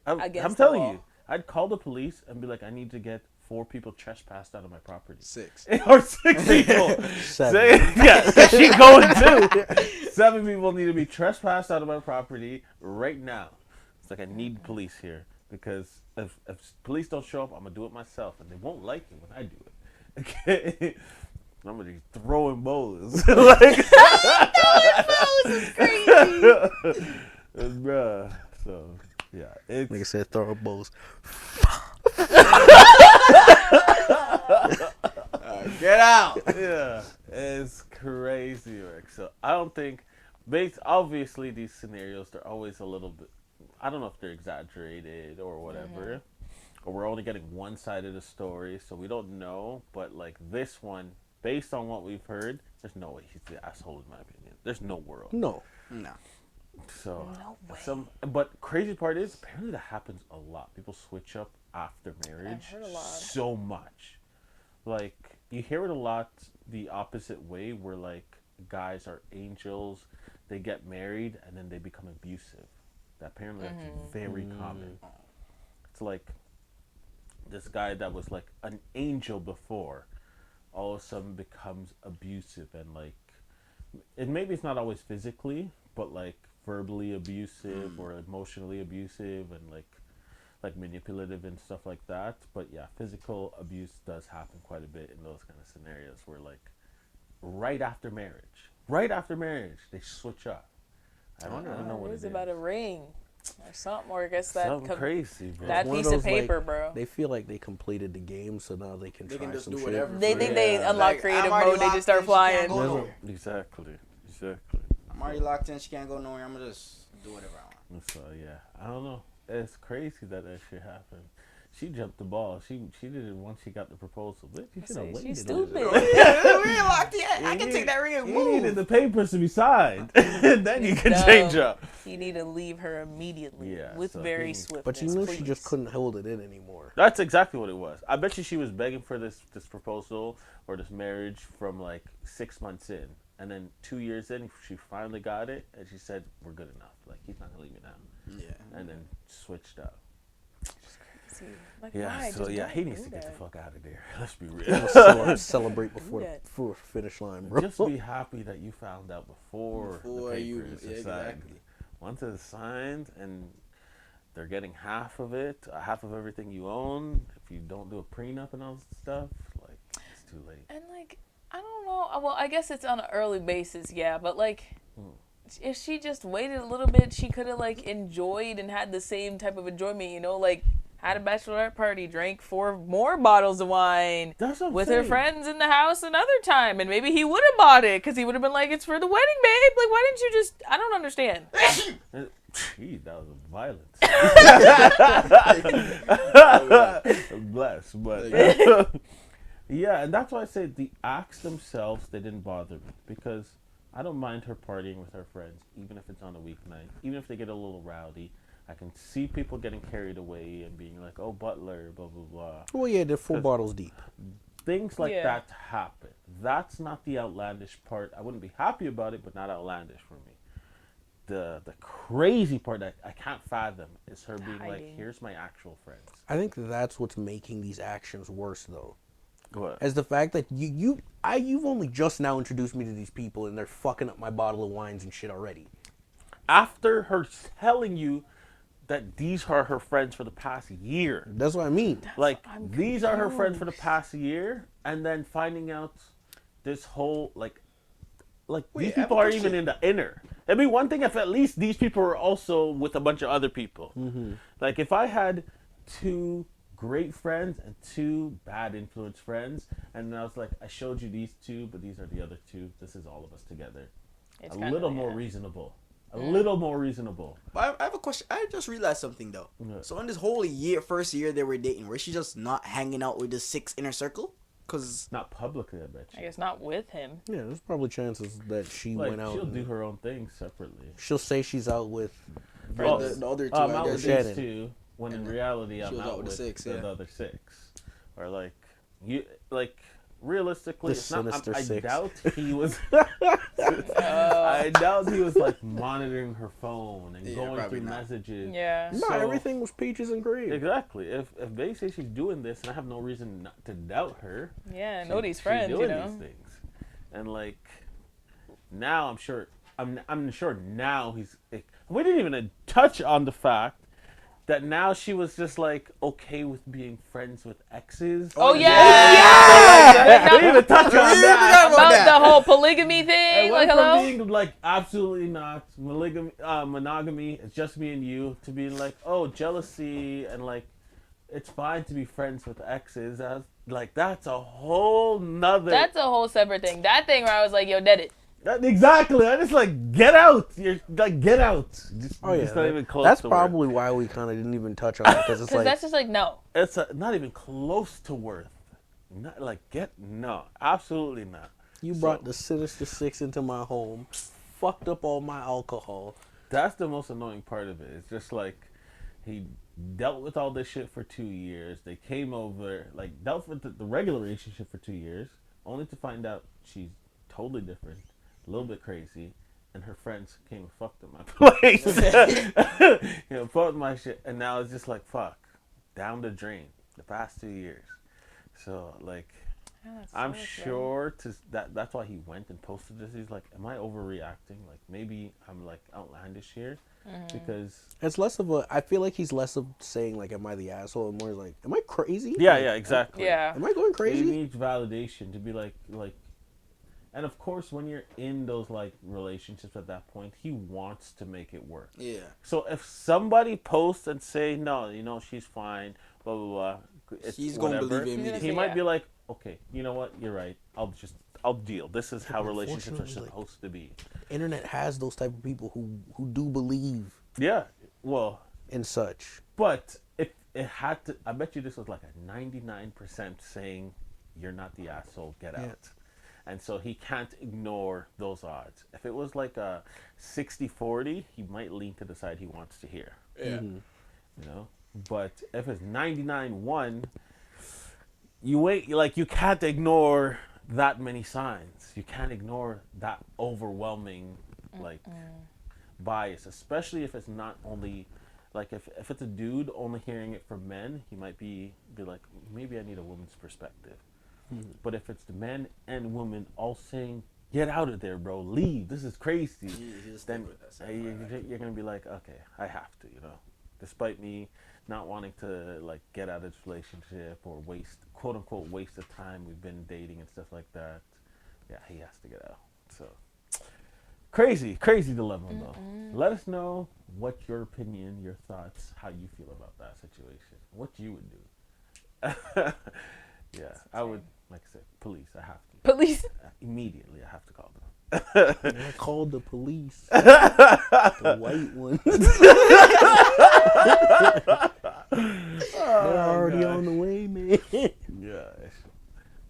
I'm against telling the wall. you, I'd call the police and be like, I need to get 4 people trespassed out of my property. 6. Or 6 people. 7. Yeah, she's going too. 7 people need to be trespassed out of my property right now. It's like I need police here because if police don't show up, I'm gonna do it myself, and they won't like me when I do it. Okay, I'm gonna be throwing bows. Like, Bows is crazy. bruh. So yeah, it's Like I said, throw bows. Get out. yeah, it's crazy, Rick. So I don't think, obviously these scenarios they're always a little bit. I don't know if they're exaggerated or whatever, or we're only getting one side of the story, so we don't know. But like this one, based on what we've heard, there's no way he's the asshole in my opinion. There's no world. No. So No way. but crazy part is apparently that happens a lot. People switch up after marriage heard a lot. so much. Like you hear it a lot the opposite way, where like guys are angels, they get married and then they become abusive. That apparently that's very common. It's like this guy that was like an angel before, all of a sudden becomes abusive and like, and maybe it's not always physically, but like verbally abusive or emotionally abusive and like manipulative and stuff like that. But yeah, physical abuse does happen quite a bit in those kind of scenarios where like right after marriage they switch up. I don't know what It it was is. about a ring or something, or I guess that Something crazy, bro. that One of piece of those, like, paper, bro. They feel like they completed the game, so now they can They try can just some do shit. whatever. They think they Yeah. unlock Like, creative I'm already mode. They locked just start in, she can't flying. go nowhere. Exactly. I'm already locked in. She can't go nowhere. I'm gonna just do whatever I want. So yeah, I don't know. It's crazy that shit happened. She jumped the ball. She did it once she got the proposal. Bitch, you should have waited. She's a stupid. little. we ain't locked yet. I can You take that ring and You needed move. the papers to be signed. Then you can Dumb. change up. You need to leave her immediately Yeah, with so very he- swiftness. But you knew she please. just couldn't hold it in anymore. That's exactly what it was. I bet you she was begging for this proposal or this marriage from like 6 months in. And then 2 years in, she finally got it. And she said, we're good enough. Like, he's not going to leave me now. Yeah. And then switched up. See, like, Yeah, why? so Just yeah, don't he needs do to get the that. fuck out of there. Let's be real. Celebrate before that. the finish line, bro. Just be happy that you found out before the Before you- papers yeah, are signed. exactly. Once it's signed and they're getting half of it, half of everything you own. If you don't do a prenup and all that stuff, like it's too late. And like, I don't know. Well, I guess it's on an early basis, yeah. But like, if she just waited a little bit, she could have like enjoyed and had the same type of enjoyment. You know, like had a bachelorette party, drank 4 more bottles of wine That's what I'm with her saying. friends in the house another time, and maybe he would have bought it because he would have been like, "It's for the wedding, babe. Like, why didn't you just?" I don't understand. Gee, that was violence. Bless, but yeah, and that's why I say the acts themselves, they didn't bother me, because I don't mind her partying with her friends, even if it's on a weeknight, even if they get a little rowdy. I can see people getting carried away and being like, "Oh, Butler, blah blah blah." Well, yeah, they're 4 bottles deep. Things like Yeah. that happen. That's not the outlandish part. I wouldn't be happy about it, but not outlandish for me. The crazy part that I can't fathom is her being like, Hiding. "Here's my actual friends." I think that's what's making these actions worse, though. What? As the fact that you've only just now introduced me to these people, and they're fucking up my bottle of wines and shit already. After her telling you that these are her friends for the past year. That's what I mean. Like, I'm these are her friends for the confused. past year, and then finding out this whole, like Wait, these I have people a are even question. in the inner. It'd be one thing if at least these people were also with a bunch of other people. Like, if I had 2 great friends and 2 bad influence friends, and I was like, I showed you these 2, but these are the other 2. This is all of us together. It's A kinda, little more yeah. reasonable. A little more reasonable. But I have a question. I just realized something though. Yeah. So in this whole first year they were dating, was she just not hanging out with the 6 inner circle? Cause Not publicly, I bet I you. guess not with him. Yeah, there's probably chances that she Like, went out. she'll and do her own thing separately. She'll say she's out with. Oh, the other 2, I'm I out with guess. Shannon. these 2, when in And then reality she I'm was out with the 6, the yeah. other 6. Or realistically, The it's not. sinister I 6. doubt he was. I doubt he was like monitoring her phone and Yeah, going probably through not. messages. Yeah. No, So- everything was peaches and cream. Exactly. If they say she's doing this, and I have no reason not to doubt her. Yeah, I she- know these she's friends, you doing know. these things, and like now I'm sure. I'm sure now he's. We didn't even touch on the fact that now she was just like okay with being friends with exes. Oh yeah, I didn't even touch on Yeah, that. about about that. the whole polygamy It thing. went Like, from hello. being like absolutely not monogamy, it's just me and you, to being like, oh, jealousy and like it's fine to be friends with exes. I was like, that's a whole nother. That's a whole separate thing. That thing where I was like, yo, dead it. Exactly. I just like get out. You're like get out. Just, Oh yeah, it's not even close. that's to probably why we kind of didn't even touch on it because it's Because like that's just like, no. It's not even close to worth. Not like no, absolutely not. you brought the sinister 6 into my home, fucked up all my alcohol. That's the most annoying part of it. It's just like he dealt with all this shit for 2 years. They came over, like dealt with the regular relationship for 2 years, only to find out she's totally different, a little bit crazy, and her friends came and fucked in my place. Fucked my shit, and now it's just like fuck, down the drain. The past 2 years, so like. Yeah, that's I'm so sad. sure that's why he went and posted this. He's like, am I overreacting? Like maybe I'm like outlandish here because It's less of a. I feel like he's less of saying like, "Am I the asshole?" and more like, "Am I crazy?" yeah, exactly. Yeah. Am I going He crazy? needs validation to be like, and of course when you're in those like relationships at that point, he wants to make it work. Yeah. So if somebody posts and say, no, she's fine, blah blah blah, it's He's gonna whatever, believe it immediately. he might Yeah. be like, okay, you know what, you're right. I'll deal. This is how relationships are Unfortunately, like- supposed to be. Internet has those type of people who do believe Yeah. Well, in such. but if it had to, I bet you this was like a 99% saying, you're not the asshole, get Yeah. out. And so he can't ignore those odds. If it was like a 60-40, he might lean to the side he wants to hear. Yeah. You know? But if it's 99-1, you can't ignore that many signs. You can't ignore that overwhelming bias, especially if it's not only like if it's a dude only hearing it from men, he might be like, maybe I need a woman's perspective. But if it's the men and women all saying, get out of there, bro, leave, this is crazy, He's then with that same you're gonna be like, okay, I have to, despite me not wanting to like get out of this relationship or waste, quote unquote, waste of time we've been dating and stuff like that. yeah, he has to get out. So crazy dilemma though. Let us know what your opinion, your thoughts, how you feel about that situation, what you would do. Yeah, I would, like I said, police. I have to. Police. Immediately, I have to call them. I called the police. The white ones. They're already on the way, man. Yeah.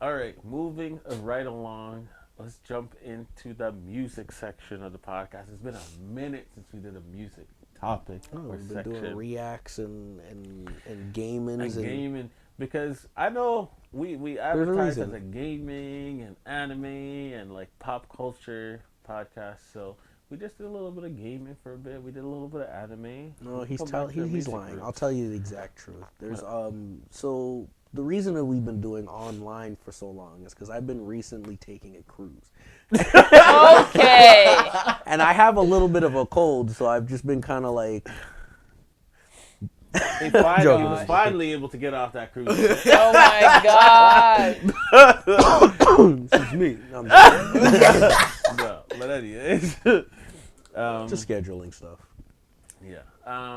All right, moving right along. Let's jump into the music section of the podcast. It's been a minute since we did a music topic or We've been section. doing reacts and gamings and gaming, because I know we advertise as reason. a gaming and anime and like pop culture podcast. So we just did a little bit of gaming for a bit. We did a little bit of anime. No, Come back to the he's music lying. roots. I'll tell you the exact truth. There's so the reason that we've been doing online for so long is because I've been recently taking a cruise, Okay. and I have a little bit of a cold, so I've just been kind of like, He Joking. was finally able to get off that cruise. Oh my god. this is me. I'm just, No, but anyways. just scheduling stuff. Yeah.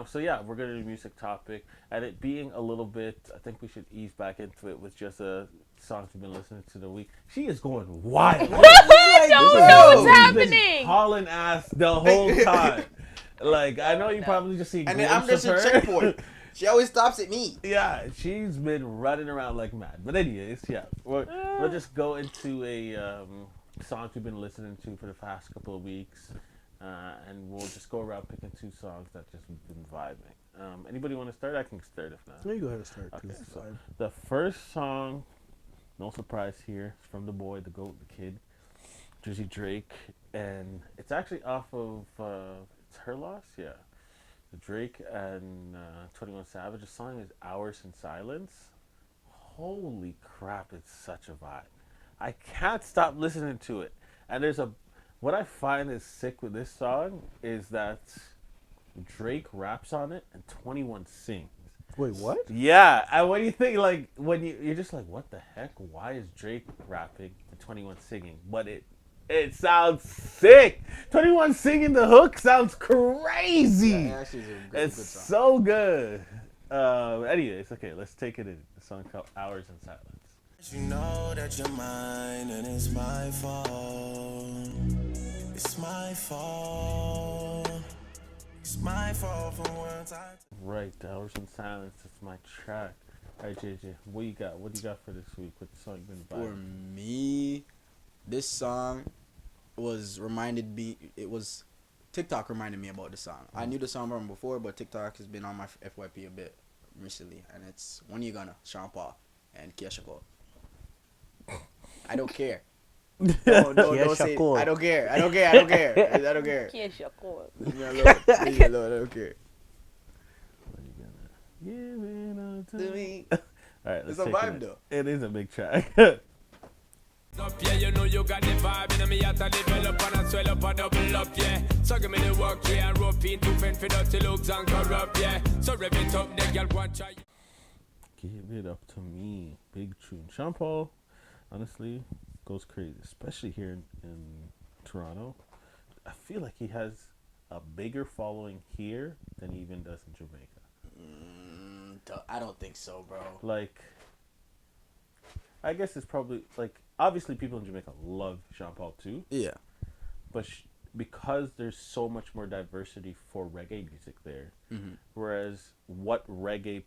So yeah, we're gonna do music topic, and it being a little bit. I think we should ease back into it with just songs we've been listening to the week. She is going wild. I don't know what's happening. Hauling ass the whole time. Like I know you probably just see. And then I'm just a glimpses of her. checkpoint. She always stops at me. Yeah, she's been running around like mad. But anyways, yeah, we'll just go into a songs we've been listening to for the past couple of weeks, and we'll just go around picking 2 songs that just we've been vibing. Anybody want to start? I can start if not. Let me go ahead and start. Okay, 'Cause so the first song, no surprise here, is from the boy, the GOAT, the kid, Drizzy Drake, and it's actually off of it's Her Loss, yeah. Drake and 21 Savage. The song is Hours in Silence. Holy crap, it's such a vibe. I can't stop listening to it. And what I find is sick with this song is that Drake raps on it and 21 sings. Wait, what? Yeah, and what do you think? Like when you're just like, what the heck? Why is Drake rapping and 21 singing? But it sounds sick. 21 singing the hook sounds crazy. Yeah, actually, It's good song. so good. Anyways, okay, let's take it in. The song called Hours in Silence. You know that you're mine and it's my fault. It's my fault. It's my fault for once I... Right, Hours in Silence. That's my track. All right, JJ, what you got? What do you got for this week? What song you been For vibing? me, this song TikTok reminded me about the song. I knew the song from before, but TikTok has been on my FYP a bit recently, and it's When You Gonna, Sean Paul and Kiesha Cole. I don't care. Don't say it. Cole. I don't care. I don't care. I don't care. I don't care. Kiesha Cole. Leave me alone. Leave me alone. I don't care. What you gonna give it all to To me? me, All right, let's it's a take vibe it. though. It is a big track. Up, yeah, you know you got the vibe, and me at a develop and I swell up and double up, yeah. So give me the work, yeah, and rope in to fend for dirty looks and corrupt, yeah. So rev it up, the girl want try. Give it up to me. Big tune. Sean Paul, honestly, goes crazy, especially here in Toronto. I feel like he has a bigger following here than he even does in Jamaica. I don't think so, bro. Like, I guess it's probably, like, obviously people in Jamaica love Sean Paul too, Yeah. but because there's so much more diversity for reggae music there, whereas what reggae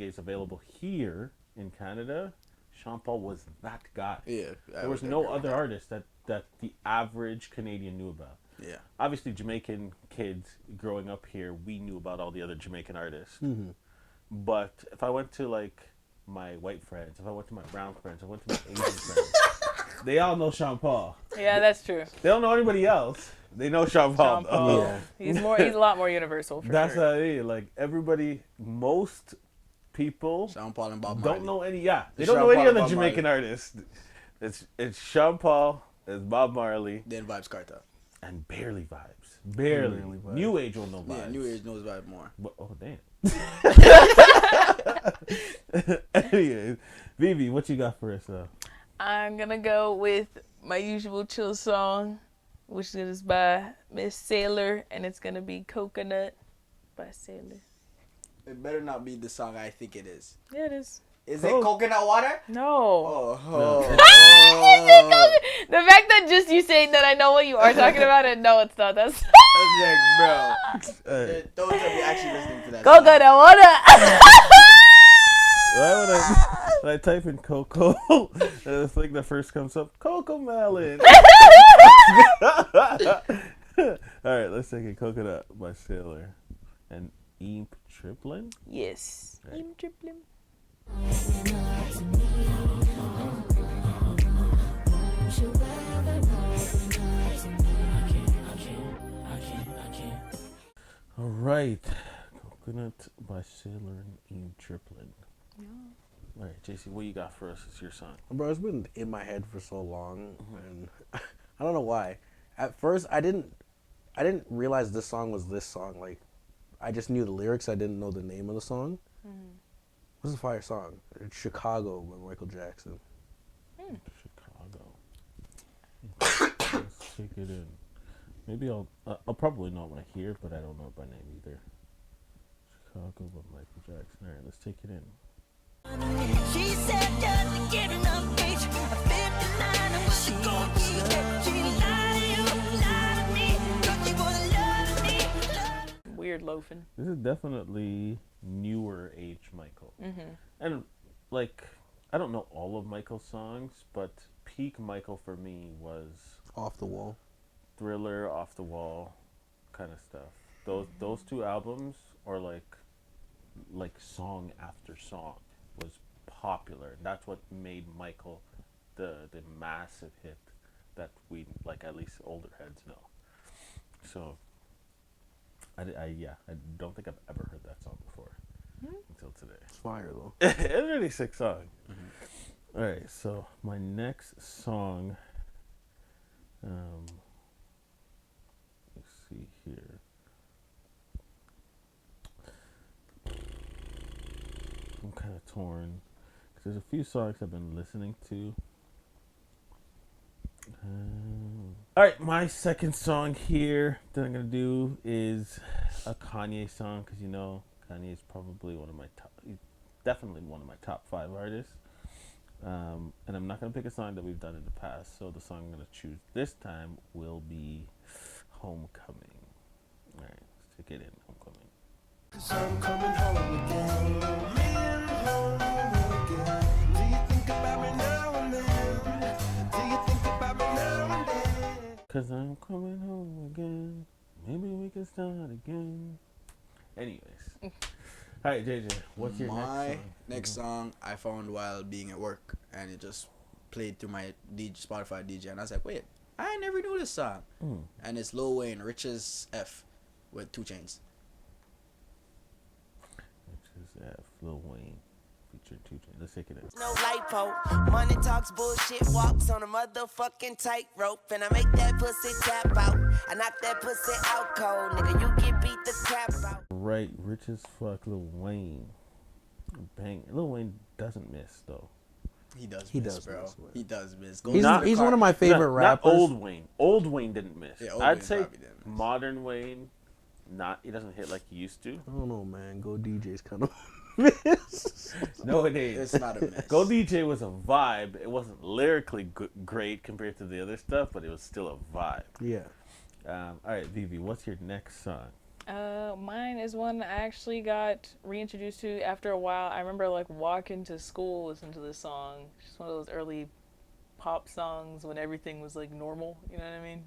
is available here in Canada, Sean Paul was that guy. Yeah. There was no other artist that the average Canadian knew about. Yeah. Obviously, Jamaican kids growing up here, we knew about all the other Jamaican artists. But if I went to, like, my white friends, if I went to my brown friends, if I went to my Asian friends, they all know Sean Paul. Yeah, that's true. They don't know anybody else. They know Sean Paul. Sean Paul. Yeah. He's a lot more universal for That's sure. how it is. Like, most people Sean Paul and Bob Marley. don't know any. Yeah, they It's don't Sean know any Paul and other Bob Jamaican artists. It's Sean Paul, it's Bob Marley, Then Vibes Cartel. and barely vibes. Barely. New Age will know vibes. Yeah, New Age knows Vibes more. But, oh damn. Anyways, Vivi, what you got for us though? I'm gonna go with my usual chill song, which is by Miss Sailor, and it's gonna be "Coconut" by Sailor. It better not be the song I think it is. Yeah, it is. Is it coconut water? No. Oh. The fact that just you saying that I know what you are talking about, and no, it's not. That's Like, bro. Don't tell me actually listening to that. coconut water. Why would when I type in cocoa, the thing that first comes up, cocoa melon. Alright, let's take a Coconut by Sailor. And Imp Triplin? Yes. Right. Imp Triplin. Alright. Coconut by Sailor and Imp Triplin. Yeah. Alright, JC, what you got for us? It's your song. Bro, it's been in my head for so long, and I don't know why. At first, I didn't realize this song was this song. Like, I just knew the lyrics. I didn't know the name of the song. Mm-hmm. What's a fire song? It's Chicago by Michael Jackson. Chicago. Let's take it in. Maybe I'll probably know what I hear, but I don't know it by name either. Chicago by Michael Jackson. Alright, let's take it in. She said doesn't get enough age. A 59 and what she gon' eat. She lied to you, lied to me. Thought she was loving me. Weird loafing. This is definitely newer age Michael. And, like, I don't know all of Michael's songs, but peak Michael for me was Off the Wall. Thriller, Off the Wall kind of stuff. Those two albums are like song after song was popular. And that's what made Michael the massive hit that we, like, at least older heads know. So I don't think I've ever heard that song before until today. It's fire, though. It's a really sick song. All right, so my next song, let's see here. I'm kind of torn because there's a few songs I've been listening to. All right, my second song here that I'm gonna do is a Kanye song because Kanye is probably definitely one of my top 5 artists. And I'm not gonna pick a song that we've done in the past, so the song I'm gonna choose this time will be "Homecoming." All right, let's take it in, "Homecoming." 'Cause I'm coming home again. Home again. Do you think about me now and then? Do you think about me now and then? 'Cause I'm coming home again. Maybe we can start again. Anyways. All right, JJ, what's your My next song? song I found while being at work, and it just played through my Spotify DJ, and I was like, wait, I never knew this song. And it's Lil Wayne, Riches F, with 2 Chainz. Which is Lil Wayne featured 2 Chainz. Let's take it in. No lipo. Money talks bullshit, walks on a motherfucking tightrope. And I make that pussy tap out. I knock that pussy out cold. Nigga, you get beat the crap out. Right, rich as fuck, Lil Wayne. Bang. Lil Wayne doesn't miss, though. He does He miss, does bro. miss, man. He does miss. He's one of my favorite rappers. Not old Wayne. Old Wayne didn't miss. Yeah, old I'd Wayne say probably didn't miss. modern Wayne, he doesn't hit like he used to. I don't know, man. Go DJ's kind of miss. No, it ain't. It's not a miss. Go DJ was a vibe. It wasn't lyrically great compared to the other stuff, but it was still a vibe. Yeah. All right, Vivi, what's your next song? Mine is one I actually got reintroduced to after a while. I remember walking to school, listening to this song. Just one of those early pop songs when everything was normal. You know what I mean?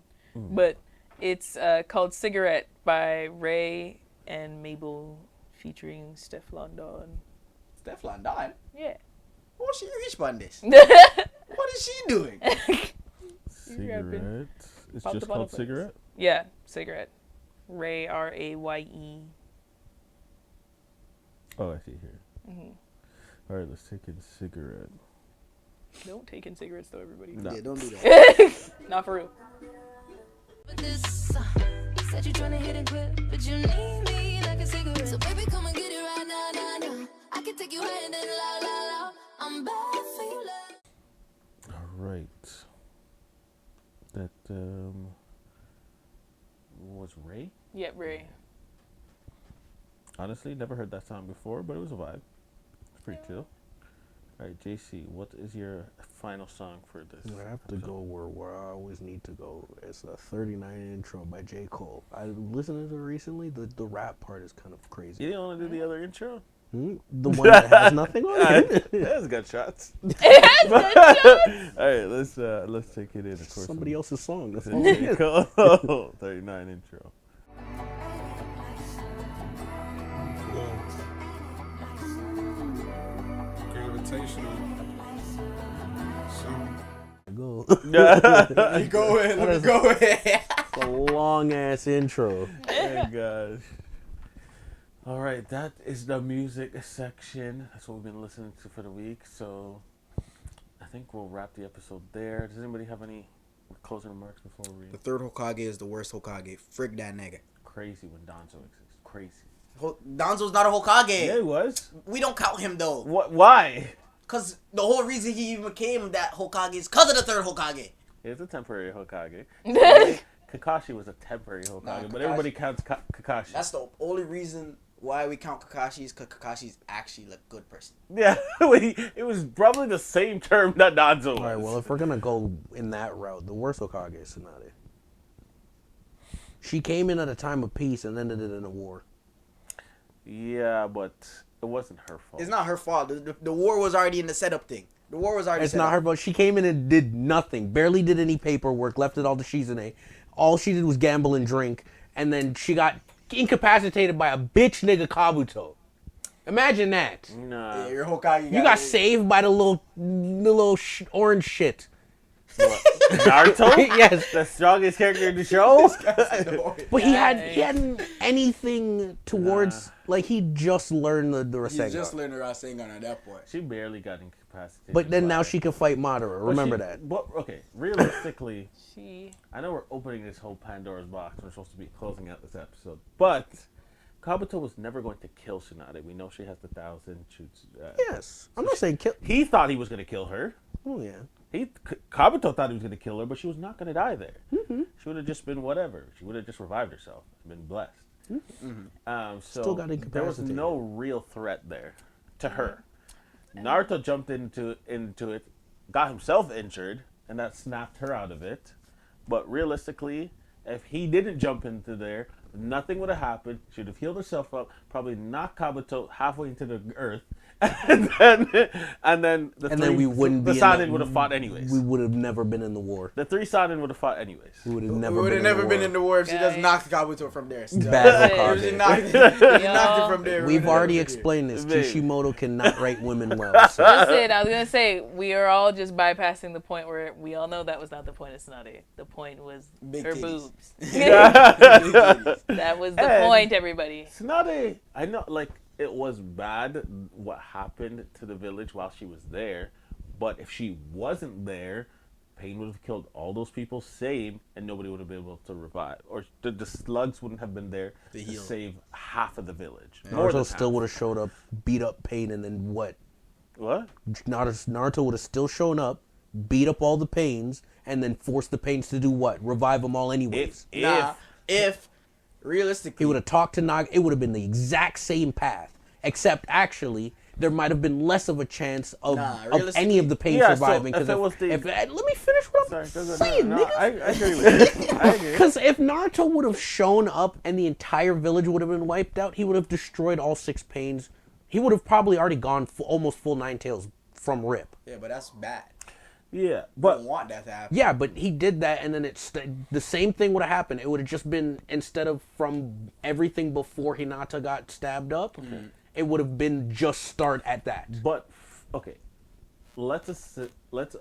But it's called "Cigarette" by Ray and Mabel, featuring Steph London. Steph London? Yeah. What's she reach on this? Yeah. What is she doing? Cigarette. It's Pop the just bottle, called please. Cigarette? Cigarette. Ray, Raye. Oh, I see it here. All right, let's take in Cigarette. Don't take in cigarettes though, everybody. No. Yeah, don't do that. Not for real. But this said you tryna hit and quit, but you need me like a cigarette. So baby, come and get it right now, now, now. I can take you higher than la la la. I'm bad for you, love. All was Ray? Yeah, Ray. Honestly, never heard that song before, but it was a vibe. It's pretty chill. All right, JC, what is your final song for this? I have to go where I always need to go. It's a 39 intro by J. Cole. I listened to it recently. The rap part is kind of crazy. You didn't want to do the other intro? The one that has nothing on it. That's gunshots. It has gunshots. All right, let's take it in. Of course, Somebody else's song. That's all J. it is. Cole, 39 intro. Gravitational. Go. Let me go in. Let me go in. It's a long ass intro. Oh gosh. All right, that is the music section. That's what we've been listening to for the week. So I think we'll wrap the episode there. Does anybody have any closing remarks before we read? The third Hokage is the worst Hokage. Frig that nigga. Crazy when Danzo exists. Crazy. Danzo's not a Hokage. Yeah, he was. We don't count him though. What? Why? Because the whole reason he even became that Hokage is because of the third Hokage. He's a temporary Hokage. Kakashi was a temporary Hokage, Nah, but Kakashi- everybody counts Kakashi. That's the only reason why we count Kakashi is because Kakashi's actually a good person. Yeah, it was probably the same term that Danzo was. All right, well, if we're going to go in that route, the worst Hokage is Tsunade. She came in at a time of peace and ended it in a war. Yeah, but it wasn't her fault. It's not her fault. The war was already in the setup thing. The war was already It's set not up. her fault. She came in and did nothing. Barely did any paperwork. Left it all to Shizune. All she did was gamble and drink. And then she got incapacitated by a bitch nigga Kabuto. Imagine that. Nah. Yeah, your Hokage You got saved by the little orange shit. What? Naruto? Yes. The strongest character in the show? But he hadn't anything towards, like, he just learned the He Rasengan. just learned the Rasengan at that point. She barely got incapacitated. But then now by- she can fight Madara. But Remember she- that. But, okay, realistically, She. I know we're opening this whole Pandora's box. We're supposed to be closing out this episode. But Kabuto was never going to kill Tsunade. We know she has the 1,000 shoots. Yes. I'm not saying kill. He thought he was going to kill her. Oh, yeah. Kabuto thought he was going to kill her, but she was not going to die there. Mm-hmm. She would have just been whatever. She would have just revived herself and been blessed. So Still got there was incapacitated. no real threat there to her. Naruto jumped into it, got himself injured, and that snapped her out of it. But realistically, if he didn't jump into there, nothing would have happened. She would have healed herself up, probably knocked Kabuto halfway into the earth, and then We wouldn't the be. Sanin would have fought anyways. We would have never been in the war. The 3 Sanin would have fought anyways. We would have We never would been, have never in, been the in war. the war if she just Guys. knocked Kabuto from there. Bad That's She it. Hokage. knocked it from there. We've already Baby. explained this. Baby. Kishimoto cannot write women well. So. Listen, I was gonna say we are all just bypassing the point where we all know that was not the point of Tsunade. The point was Big her titties. boobs. Titties. That was the And- point, everybody. Tsunade, I know, like, it was bad what happened to the village while she was there, but if she wasn't there, Pain would have killed all those people, same, and nobody would have been able to revive. Or the slugs wouldn't have been there to heal. save half of the village. More than Naruto still half. would have showed up, beat up Pain, and then what? What? Naruto would have still shown up, beat up all the Pains, and then forced the Pains to do what? Revive them all anyways. Nah, if realistically, He would have talked to Naga. It would have been the exact same path, except actually there might have been less of a chance of any of the Pains Yeah, so surviving. if it was the- let me finish what I'm Sorry, go, saying, no, nigga. I agree with you. I agree. Because if Naruto would have shown up and the entire village would have been wiped out, he would have destroyed all 6 Pains. He would have probably already gone almost full 9 Tails from Rip. yeah, but that's bad. Yeah, I but don't want that to happen. Yeah, but he did that, and then the same thing would have happened. It would have just been, instead of from everything before Hinata got stabbed up, it would have been just start at that. But okay, let's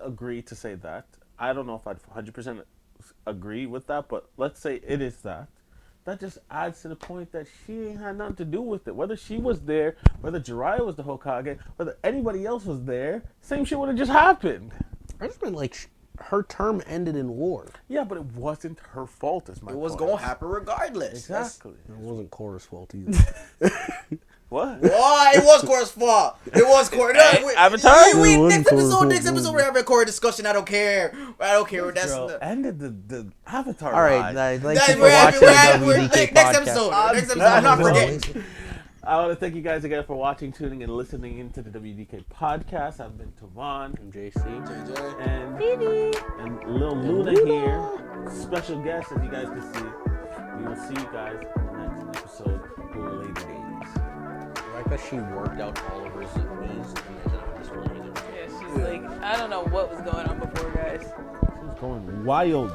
agree to say that. I don't know if I'd 100% agree with that, but let's say it is that. That just adds to the point that she ain't had nothing to do with it. Whether she was there, whether Jiraiya was the Hokage, whether anybody else was there, same shit would have just happened. I just been like, her term ended in war. Yeah, but it wasn't her fault. Is my It was point. gonna happen regardless. Exactly. It wasn't Korra's fault either. What? Oh, it was Cora's fault. It was Cora. No, Hey, Avatar? Next episode, we're having a Cora discussion. I don't care. That's Girl, ended the Avatar. All right, ride. thank you for watching the WDK next podcast. episode. I'm not forgetting. I want to thank you guys again for watching, tuning, and listening into the WDK podcast. I've been Tavon I'm JC. and Lil Luna here, special guest, as you guys can see. We will see you guys in the next episode, later days. I like that she worked out all of her knees and then displaying them. Yeah, she's like, I don't know what was going on before, guys. She was going wild.